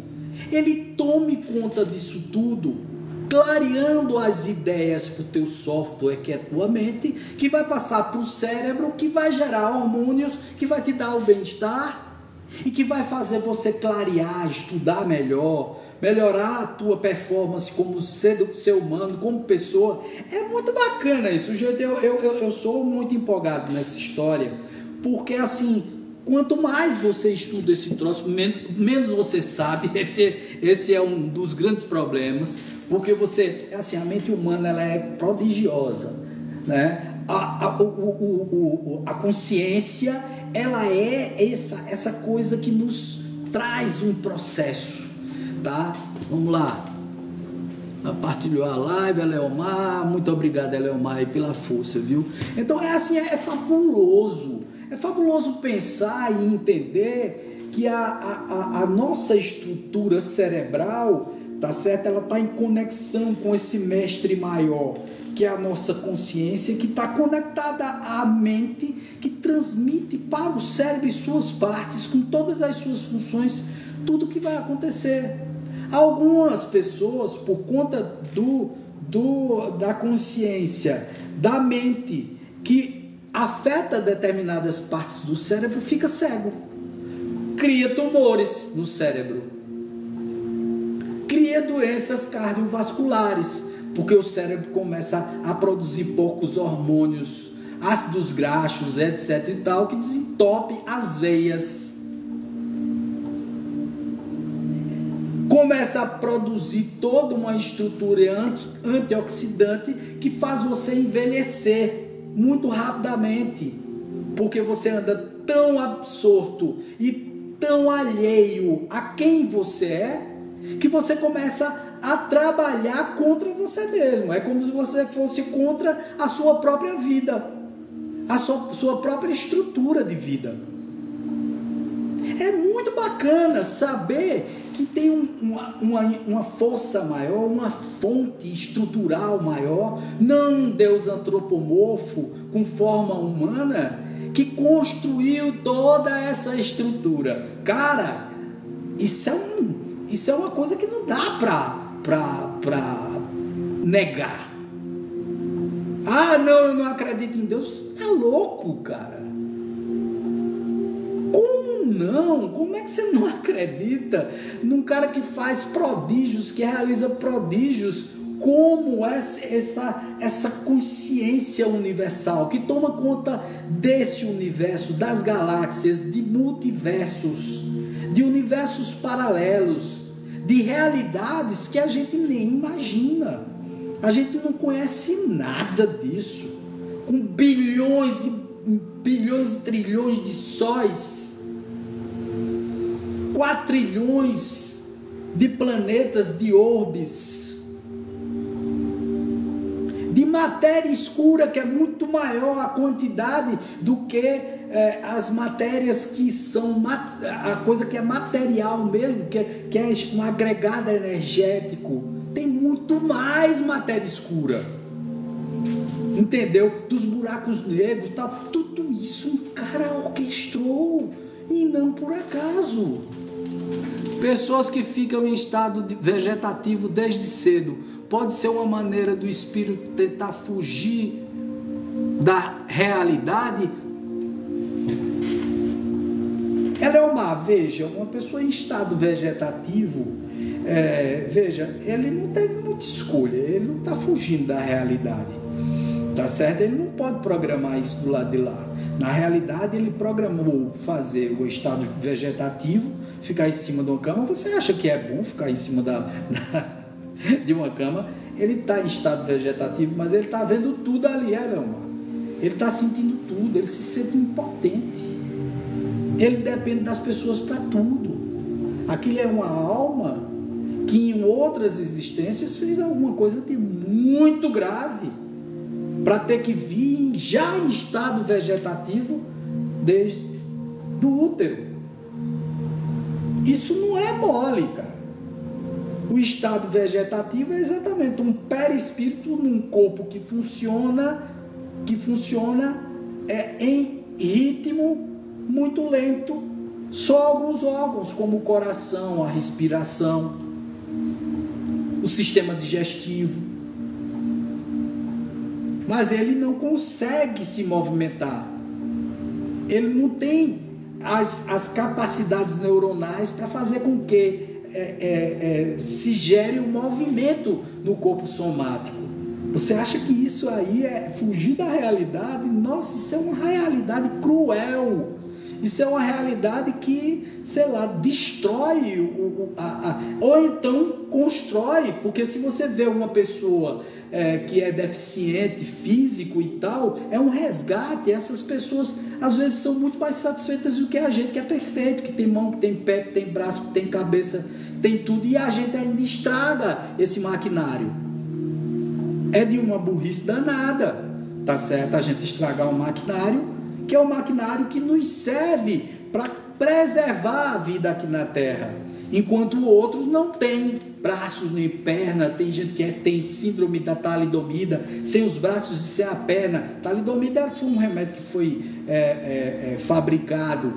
ele tome conta disso tudo, clareando as ideias para o teu software, que é a tua mente, que vai passar para o cérebro, que vai gerar hormônios, que vai te dar o bem-estar, e que vai fazer você clarear, estudar melhor, melhorar a tua performance como ser humano, como pessoa. É muito bacana isso, gente. Eu sou muito empolgado nessa história, porque assim, quanto mais você estuda esse troço, menos você sabe. Esse é um dos grandes problemas, porque você, assim, a mente humana, ela é prodigiosa, né? A consciência, ela é essa coisa que nos traz um processo, tá? Vamos lá, partilhou a live, Eleomar, muito obrigado, Eleomar, aí pela força, viu? Então é assim, é fabuloso pensar e entender que a nossa estrutura cerebral, tá certo? Ela está em conexão com esse mestre maior, que é a nossa consciência, que está conectada à mente, que transmite para o cérebro e suas partes, com todas as suas funções, tudo que vai acontecer. Algumas pessoas, por conta da consciência, da mente, que afeta determinadas partes do cérebro, fica cego. Cria tumores no cérebro. Cria doenças cardiovasculares, porque o cérebro começa a produzir poucos hormônios, ácidos graxos, etc. e tal, que desentope as veias. Começa a produzir toda uma estrutura antioxidante que faz você envelhecer muito rapidamente, porque você anda tão absorto e tão alheio a quem você é, que você começa a trabalhar contra você mesmo. É como se você fosse contra a sua própria vida, a sua própria estrutura de vida. É muito bacana saber que tem uma força maior, uma fonte estrutural maior, não um Deus antropomorfo com forma humana, que construiu toda essa estrutura. Cara, isso é uma coisa que não dá pra negar. Ah, não, eu não acredito em Deus. Você tá louco, cara. Como não? Como é que você não acredita num cara que faz prodígios, que realiza prodígios, como essa consciência universal, que toma conta desse universo, das galáxias, de multiversos, de universos paralelos, de realidades que a gente nem imagina. A gente não conhece nada disso, com bilhões e trilhões de sóis, 4 trilhões de planetas, de orbes, de matéria escura, que é muito maior a quantidade do que as matérias que são a coisa que é material mesmo, que é um agregado energético. Tem muito mais matéria escura, entendeu? Dos buracos negros, tal. Tudo isso um cara orquestrou, e não por acaso. Pessoas que ficam em estado vegetativo desde cedo, pode ser uma maneira do espírito tentar fugir da realidade. Eleomar, veja, uma pessoa em estado vegetativo, veja, ele não teve muita escolha, ele não está fugindo da realidade, tá certo? Ele não pode programar isso do lado de lá. Na realidade, ele programou fazer o estado vegetativo, ficar em cima de uma cama. Você acha que é bom ficar em cima de uma cama? Ele está em estado vegetativo, mas ele está vendo tudo ali, Eleomar. Ele está sentindo tudo, ele se sente impotente. Ele depende das pessoas para tudo. Aquilo é uma alma que em outras existências fez alguma coisa de muito grave para ter que vir já em estado vegetativo desde do útero. Isso não é mole, cara. O estado vegetativo é exatamente um perispírito num corpo que funciona em ritmo muito lento, só alguns órgãos, como o coração, a respiração, o sistema digestivo. Mas ele não consegue se movimentar. Ele não tem as capacidades neuronais para fazer com que se gere um movimento no corpo somático. Você acha que isso aí é fugir da realidade? Nossa, isso é uma realidade cruel. Isso é uma realidade que, sei lá, destrói ou então constrói, porque se você vê uma pessoa que é deficiente físico e tal, é um resgate. Essas pessoas às vezes são muito mais satisfeitas do que a gente, que é perfeito, que tem mão, que tem pé, que tem braço, que tem cabeça, tem tudo, e a gente ainda estraga esse maquinário. É de uma burrice danada, tá certo? A gente estragar um maquinário, que é o maquinário que nos serve para preservar a vida aqui na Terra, enquanto outros não têm braços nem perna. Tem gente que tem síndrome da talidomida, sem os braços e sem a perna. Talidomida foi um remédio que foi fabricado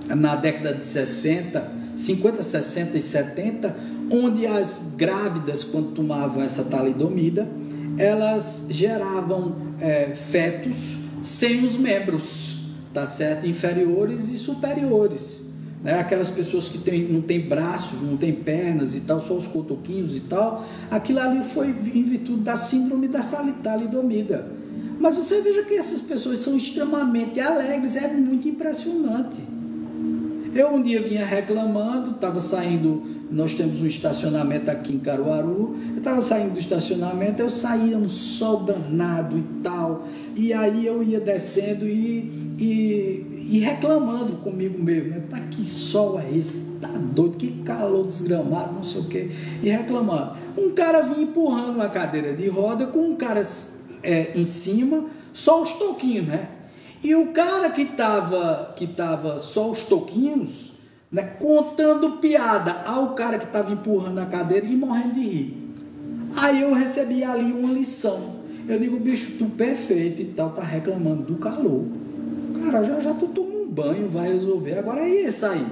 na década de 60, 50, 60 e 70, onde as grávidas, quando tomavam essa talidomida, elas geravam fetos sem os membros, tá certo? Inferiores e superiores. Né? Aquelas pessoas que não têm braços, não têm pernas e tal, só os cotoquinhos e tal, aquilo ali foi em virtude da síndrome da talidomida. Mas você veja que essas pessoas são extremamente alegres, é muito impressionante. Eu um dia vinha reclamando, estava saindo, nós temos um estacionamento aqui em Caruaru, eu estava saindo do estacionamento, eu saía um sol danado e tal, e aí eu ia descendo e reclamando comigo mesmo, né? Mas que sol é esse? Tá doido, que calor desgramado, não sei o quê, e reclamando. Um cara vinha empurrando uma cadeira de roda com um cara em cima, só os toquinhos, né? E o cara que tava só os toquinhos, né, contando piada ao cara que estava empurrando a cadeira e morrendo de rir. Aí eu recebi ali uma lição. Eu digo, bicho, tu perfeito e tal, tá reclamando do calor. Cara, já tu toma um banho, vai resolver. Agora é esse aí,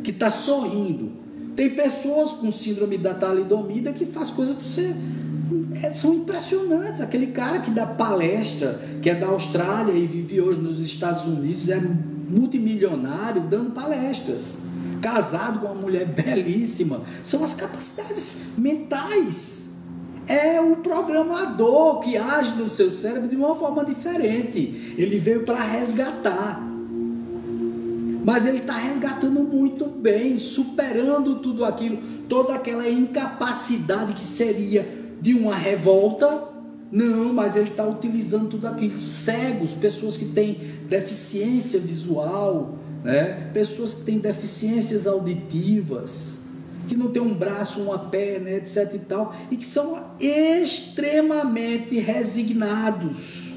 que tá sorrindo. Tem pessoas com síndrome da talidomida que faz coisas que você... são impressionantes. Aquele cara que dá palestra, que é da Austrália e vive hoje nos Estados Unidos, é multimilionário dando palestras, casado com uma mulher belíssima. São as capacidades mentais, é o programador que age no seu cérebro de uma forma diferente. Ele veio para resgatar, mas ele está resgatando muito bem, superando tudo aquilo, toda aquela incapacidade que seria de uma revolta. Não, mas ele está utilizando tudo aquilo. Cegos, pessoas que têm deficiência visual, né? Pessoas que têm deficiências auditivas, que não tem um braço, uma perna, etc e tal, e que são extremamente resignados,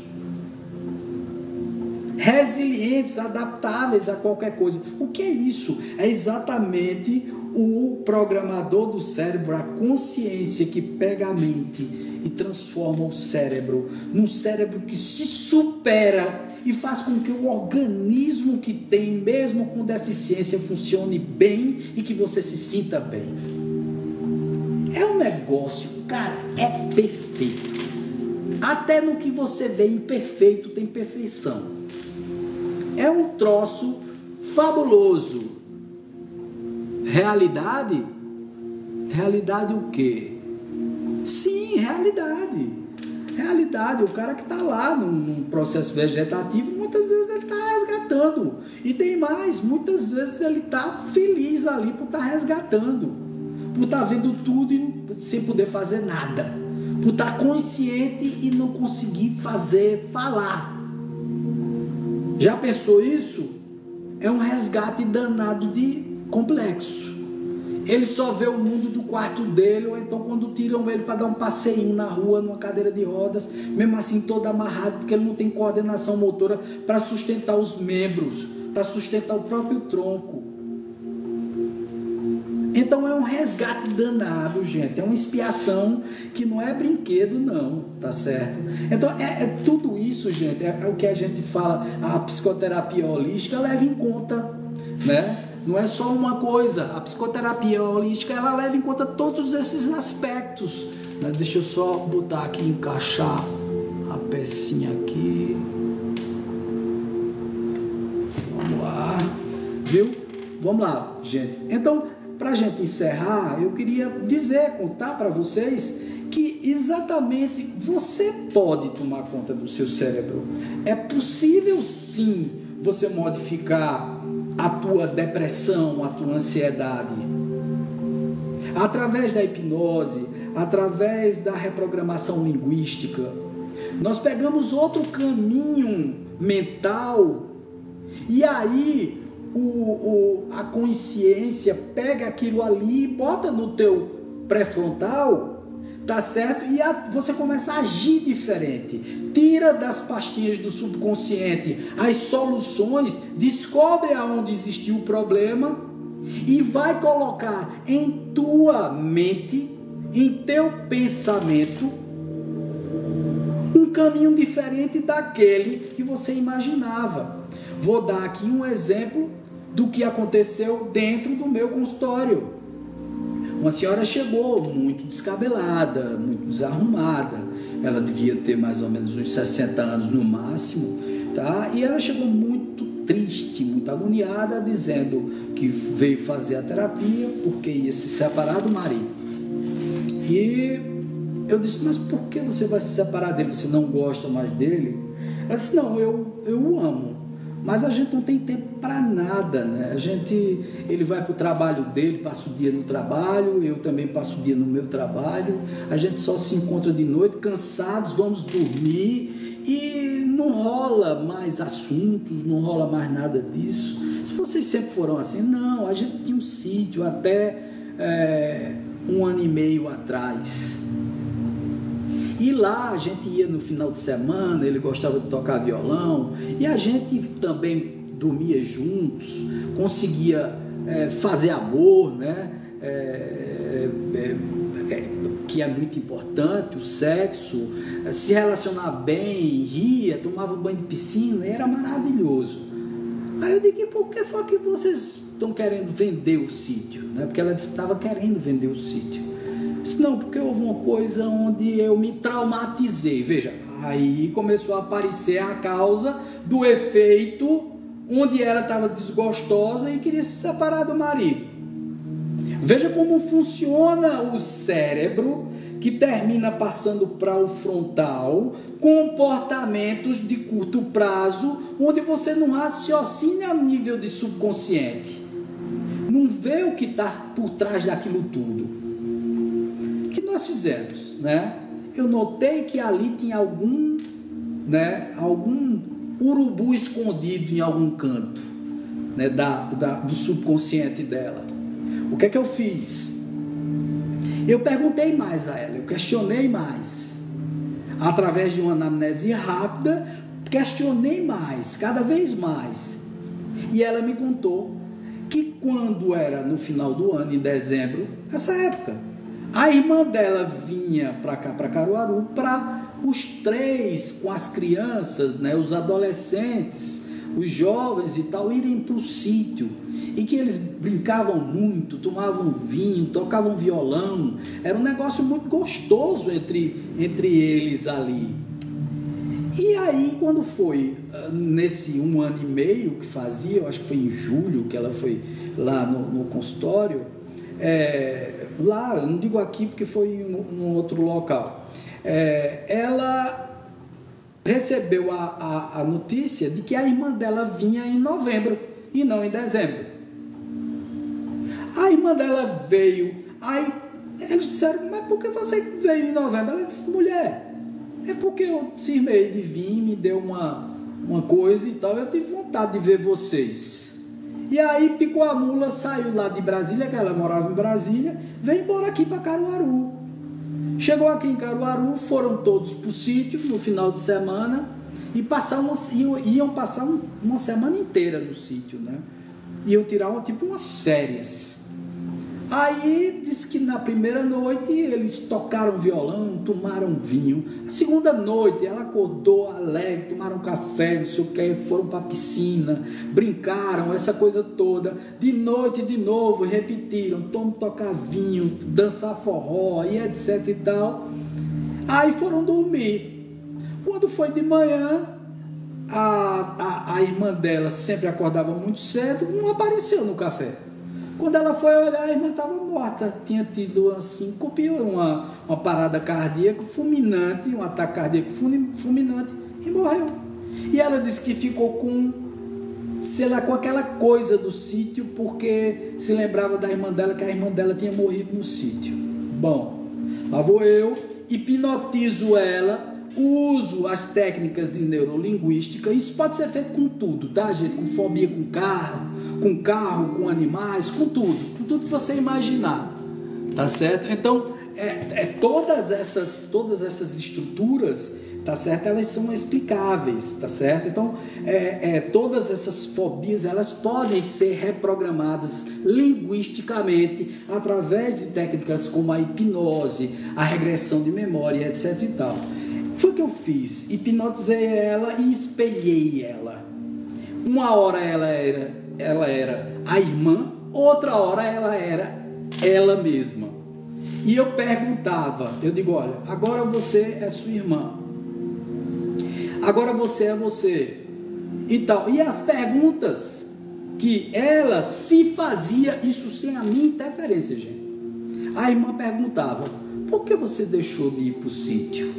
resilientes, adaptáveis a qualquer coisa. O que é isso? É exatamente o programador do cérebro, a consciência que pega a mente e transforma o cérebro num cérebro que se supera e faz com que o organismo que tem, mesmo com deficiência, funcione bem e que você se sinta bem. É um negócio, cara, é perfeito. Até no que você vê imperfeito tem perfeição. É um troço fabuloso. Realidade? Realidade o quê? Sim, realidade. Realidade, o cara que está lá num processo vegetativo, muitas vezes ele está resgatando. E tem mais, muitas vezes ele está feliz ali por estar resgatando, por estar vendo tudo e sem poder fazer nada, por estar consciente e não conseguir falar. Já pensou isso? É um resgate danado de complexo. Ele só vê o mundo do quarto dele, ou então quando tiram ele para dar um passeinho na rua, numa cadeira de rodas, mesmo assim todo amarrado, porque ele não tem coordenação motora para sustentar os membros, para sustentar o próprio tronco. Então é um resgate danado, gente, é uma expiação que não é brinquedo não, tá certo? Então tudo isso, gente, é o que a gente fala, a psicoterapia holística leva em conta, né? Não é só uma coisa, a psicoterapia holística ela leva em conta todos esses aspectos, né? Deixa eu só botar aqui, encaixar a pecinha aqui, vamos lá, viu? Vamos lá, gente. Então, para a gente encerrar, eu queria contar para vocês que exatamente você pode tomar conta do seu cérebro. É possível sim você modificar a tua depressão, a tua ansiedade, através da hipnose, através da reprogramação linguística. Nós pegamos outro caminho mental e aí a consciência pega aquilo ali e bota no teu pré-frontal, tá certo? E você começa a agir diferente. Tira das pastinhas do subconsciente as soluções, descobre aonde existiu o problema e vai colocar em tua mente, em teu pensamento, um caminho diferente daquele que você imaginava. Vou dar aqui um exemplo do que aconteceu dentro do meu consultório. Uma senhora chegou muito descabelada, muito desarrumada, ela devia ter mais ou menos uns 60 anos no máximo, tá? E ela chegou muito triste, muito agoniada, dizendo que veio fazer a terapia porque ia se separar do marido. E eu disse, mas por que você vai se separar dele? Você não gosta mais dele? Ela disse, não, eu o amo. Mas a gente não tem tempo para nada, né? Ele vai para o trabalho dele, passa o dia no trabalho, eu também passo o dia no meu trabalho, a gente só se encontra de noite, cansados, vamos dormir e não rola mais assuntos, não rola mais nada disso. Se vocês sempre foram assim, não, a gente tinha um sítio até 1 ano e meio atrás. E lá a gente ia no final de semana, ele gostava de tocar violão, e a gente também dormia juntos, conseguia fazer amor, né? Que é muito importante, o sexo, se relacionar bem, ria, tomava banho de piscina, era maravilhoso. Aí eu digo, por que foi que vocês estão querendo vender o sítio? Né? Porque ela disse que estava querendo vender o sítio. Não, porque houve uma coisa onde eu me traumatizei. Veja, aí começou a aparecer a causa do efeito onde ela estava desgostosa e queria se separar do marido. Veja como funciona o cérebro, que termina passando para o frontal, comportamentos de curto prazo, onde você não raciocina a nível de subconsciente. Não vê o que está por trás daquilo tudo. O que nós fizemos, né? Eu notei que ali tinha algum urubu escondido em algum canto, né, do subconsciente dela. O que é que eu fiz? Eu perguntei mais a ela, eu questionei mais. Através de uma anamnese rápida, questionei mais, cada vez mais. E ela me contou que quando era no final do ano, em dezembro, essa época, a irmã dela vinha para cá, para Caruaru, para os 3 com as crianças, né, os adolescentes, os jovens e tal, irem para o sítio, e que eles brincavam muito, tomavam vinho, tocavam violão, era um negócio muito gostoso entre eles ali. E aí, quando foi nesse 1 ano e meio que fazia, eu acho que foi em julho que ela foi lá no consultório, lá, eu não digo aqui porque foi em um outro local, ela recebeu a notícia de que a irmã dela vinha em novembro e não em dezembro. A irmã dela veio, aí eles disseram, mas por que você veio em novembro? Ela disse, mulher, é porque eu cismei de vir, me deu uma coisa e tal, eu tive vontade de ver vocês. E aí picou a mula, saiu lá de Brasília, que ela morava em Brasília, veio embora aqui para Caruaru. Chegou aqui em Caruaru, foram todos para o sítio no final de semana e iam passar uma semana inteira no sítio, né? Iam tirar umas férias. Aí disse que na primeira noite eles tocaram violão, tomaram vinho. A segunda noite ela acordou alegre, tomaram café, não sei o que, foram para a piscina, brincaram, essa coisa toda. De noite de novo repetiram, tocar vinho, dançar forró e etc e tal. Aí foram dormir. Quando foi de manhã, a irmã dela sempre acordava muito cedo, não apareceu no café. Quando ela foi olhar, a irmã estava morta. Tinha tido uma síncope, uma parada cardíaca fulminante, um ataque cardíaco fulminante, e morreu. E ela disse que ficou com aquela coisa do sítio, porque se lembrava da irmã dela, que a irmã dela tinha morrido no sítio. Bom, lá vou eu, hipnotizo ela, uso as técnicas de neurolinguística. Isso pode ser feito com tudo, tá, gente? Com fobia com carro, com animais, com tudo que você imaginar, tá certo? Então, todas essas estruturas, tá certo? Elas são explicáveis, tá certo? Então, todas essas fobias, elas podem ser reprogramadas linguisticamente através de técnicas como a hipnose, a regressão de memória, etc e tal. Foi o que eu fiz, hipnotizei ela e espelhei ela. Uma hora ela era a irmã, outra hora ela era ela mesma. E eu perguntava, eu digo, olha, agora você é sua irmã, agora você é você, e tal. E as perguntas que ela se fazia, isso sem a minha interferência, gente. A irmã perguntava, por que você deixou de ir para o sítio?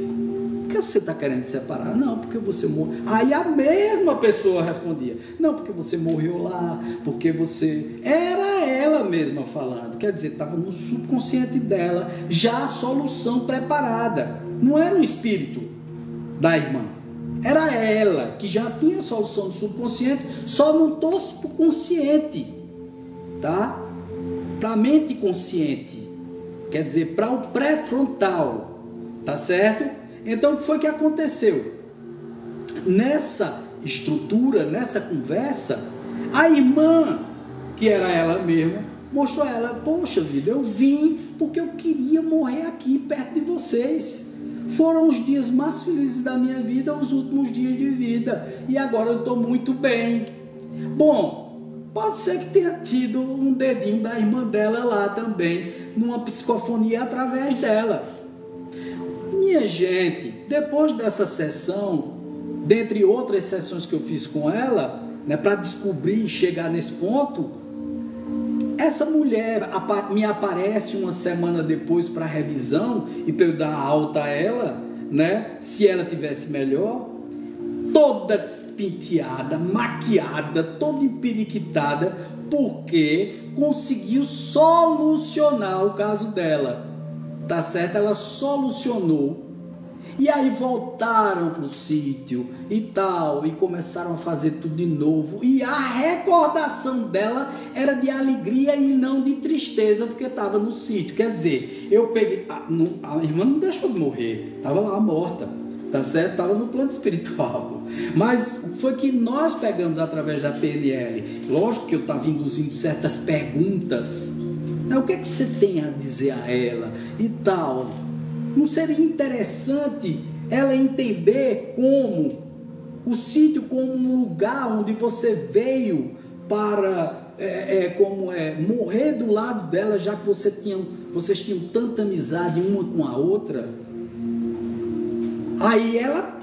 Por que você está querendo se separar? Não, porque você morreu. Aí a mesma pessoa respondia, não, porque você morreu lá, porque você... Era ela mesma falando, quer dizer, estava no subconsciente dela, já a solução preparada. Não era o espírito da irmã, era ela que já tinha a solução do subconsciente, só não trouxe para o consciente, tá? Para a mente consciente, quer dizer, para o pré-frontal, tá certo? Então, o que foi que aconteceu? Nessa estrutura, nessa conversa, a irmã, que era ela mesma, mostrou a ela, poxa vida, eu vim porque eu queria morrer aqui perto de vocês. Foram os dias mais felizes da minha vida, os últimos dias de vida, e agora eu estou muito bem. Bom, pode ser que tenha tido um dedinho da irmã dela lá também, numa psicofonia através dela. Minha gente, depois dessa sessão, dentre outras sessões que eu fiz com ela, né, para descobrir e chegar nesse ponto, essa mulher me aparece uma semana depois para revisão e para eu dar alta a ela, né, se ela tivesse melhor, toda penteada, maquiada, toda empiriquitada, porque conseguiu solucionar o caso dela. Tá certo? Ela solucionou. E aí voltaram para o sítio e tal, e começaram a fazer tudo de novo. E a recordação dela era de alegria e não de tristeza, porque estava no sítio. Quer dizer, eu peguei... A irmã não deixou de morrer, estava lá morta, tá certo? Estava no plano espiritual. Mas foi que nós pegamos através da PNL. Lógico que eu estava induzindo certas perguntas. O que é que você tem a dizer a ela e tal? Não seria interessante ela entender como o sítio como um lugar onde você veio para morrer do lado dela, já que vocês tinham tanta amizade uma com a outra? Aí ela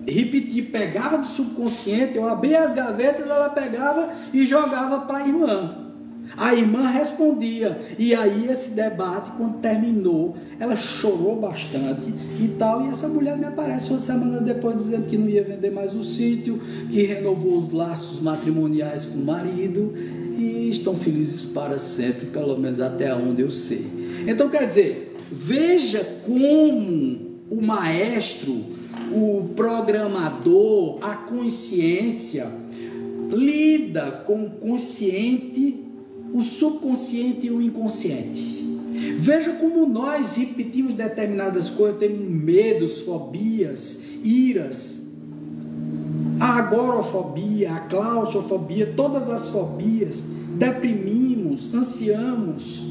repetia, pegava do subconsciente, eu abria as gavetas, ela pegava e jogava para a irmã. A irmã respondia, e aí esse debate, quando terminou, ela chorou bastante e tal, e essa mulher me aparece uma semana depois dizendo que não ia vender mais o sítio, que renovou os laços matrimoniais com o marido, e estão felizes para sempre, pelo menos até onde eu sei. Então, quer dizer, veja como o maestro, o programador, a consciência, lida com o consciente, o subconsciente e o inconsciente. Veja como nós repetimos determinadas coisas, temos medos, fobias, iras, a agorafobia, a claustrofobia, todas as fobias, deprimimos, ansiamos,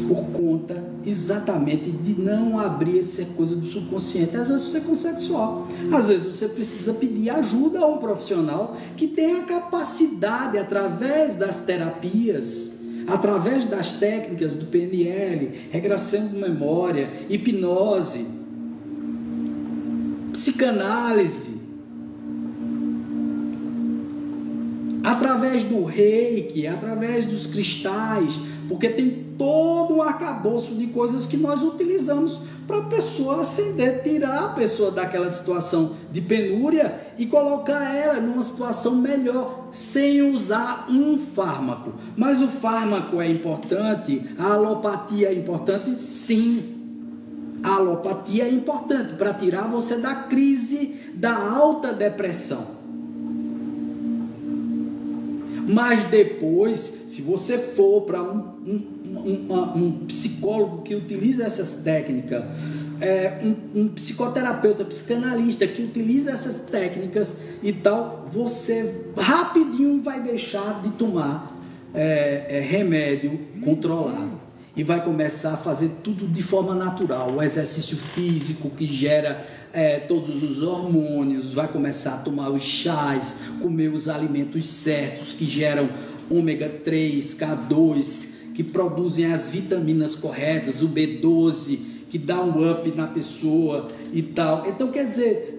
por conta exatamente de não abrir essa coisa do subconsciente. Às vezes você consegue só, às vezes você precisa pedir ajuda a um profissional que tenha a capacidade, através das terapias, através das técnicas do PNL, regressão de memória, hipnose, psicanálise, através do reiki, através dos cristais, porque tem todo um arcabouço de coisas que nós utilizamos para a pessoa ascender, tirar a pessoa daquela situação de penúria e colocar ela numa situação melhor, sem usar um fármaco. Mas o fármaco é importante, a alopatia é importante, sim. A alopatia é importante para tirar você da crise da alta depressão. Mas depois, se você for para um psicólogo que utiliza essas técnicas, um psicoterapeuta, psicanalista que utiliza essas técnicas e tal, você rapidinho vai deixar de tomar remédio controlado. e vai começar a fazer tudo de forma natural. O exercício físico que gera todos os hormônios, vai começar a tomar os chás, comer os alimentos certos que geram ômega 3, K2, que produzem as vitaminas corretas, o B12, que dá um up na pessoa e tal. Então, quer dizer,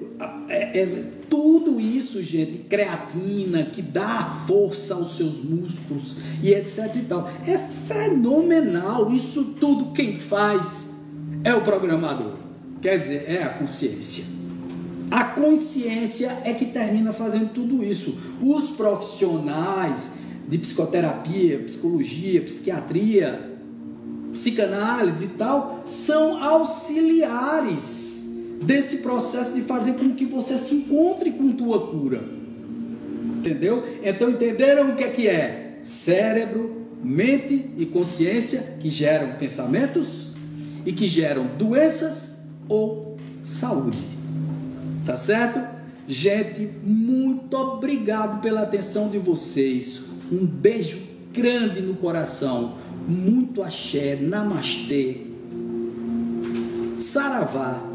tudo isso, gente, creatina, que dá força aos seus músculos e etc e tal, é fenomenal. Isso tudo quem faz é o programador, quer dizer, é a consciência. A consciência é que termina fazendo tudo isso. Os profissionais de psicoterapia, psicologia, psiquiatria, psicanálise e tal, são auxiliares desse processo de fazer com que você se encontre com tua cura. Entendeu? Então entenderam o que é? Cérebro, mente e consciência que geram pensamentos e que geram doenças ou saúde. Tá certo? Gente, muito obrigado pela atenção de vocês. Um beijo grande no coração. Muito axé, namastê, saravá.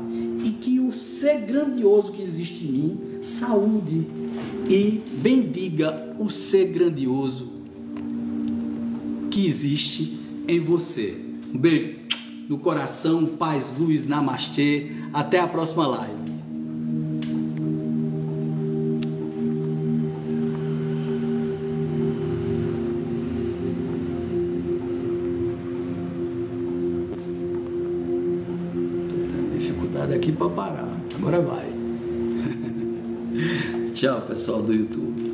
E que o ser grandioso que existe em mim saúde e bendiga o ser grandioso que existe em você. Um beijo no coração, paz, luz, namastê. Até a próxima live. Aqui para parar, agora vai. Tchau, pessoal do YouTube.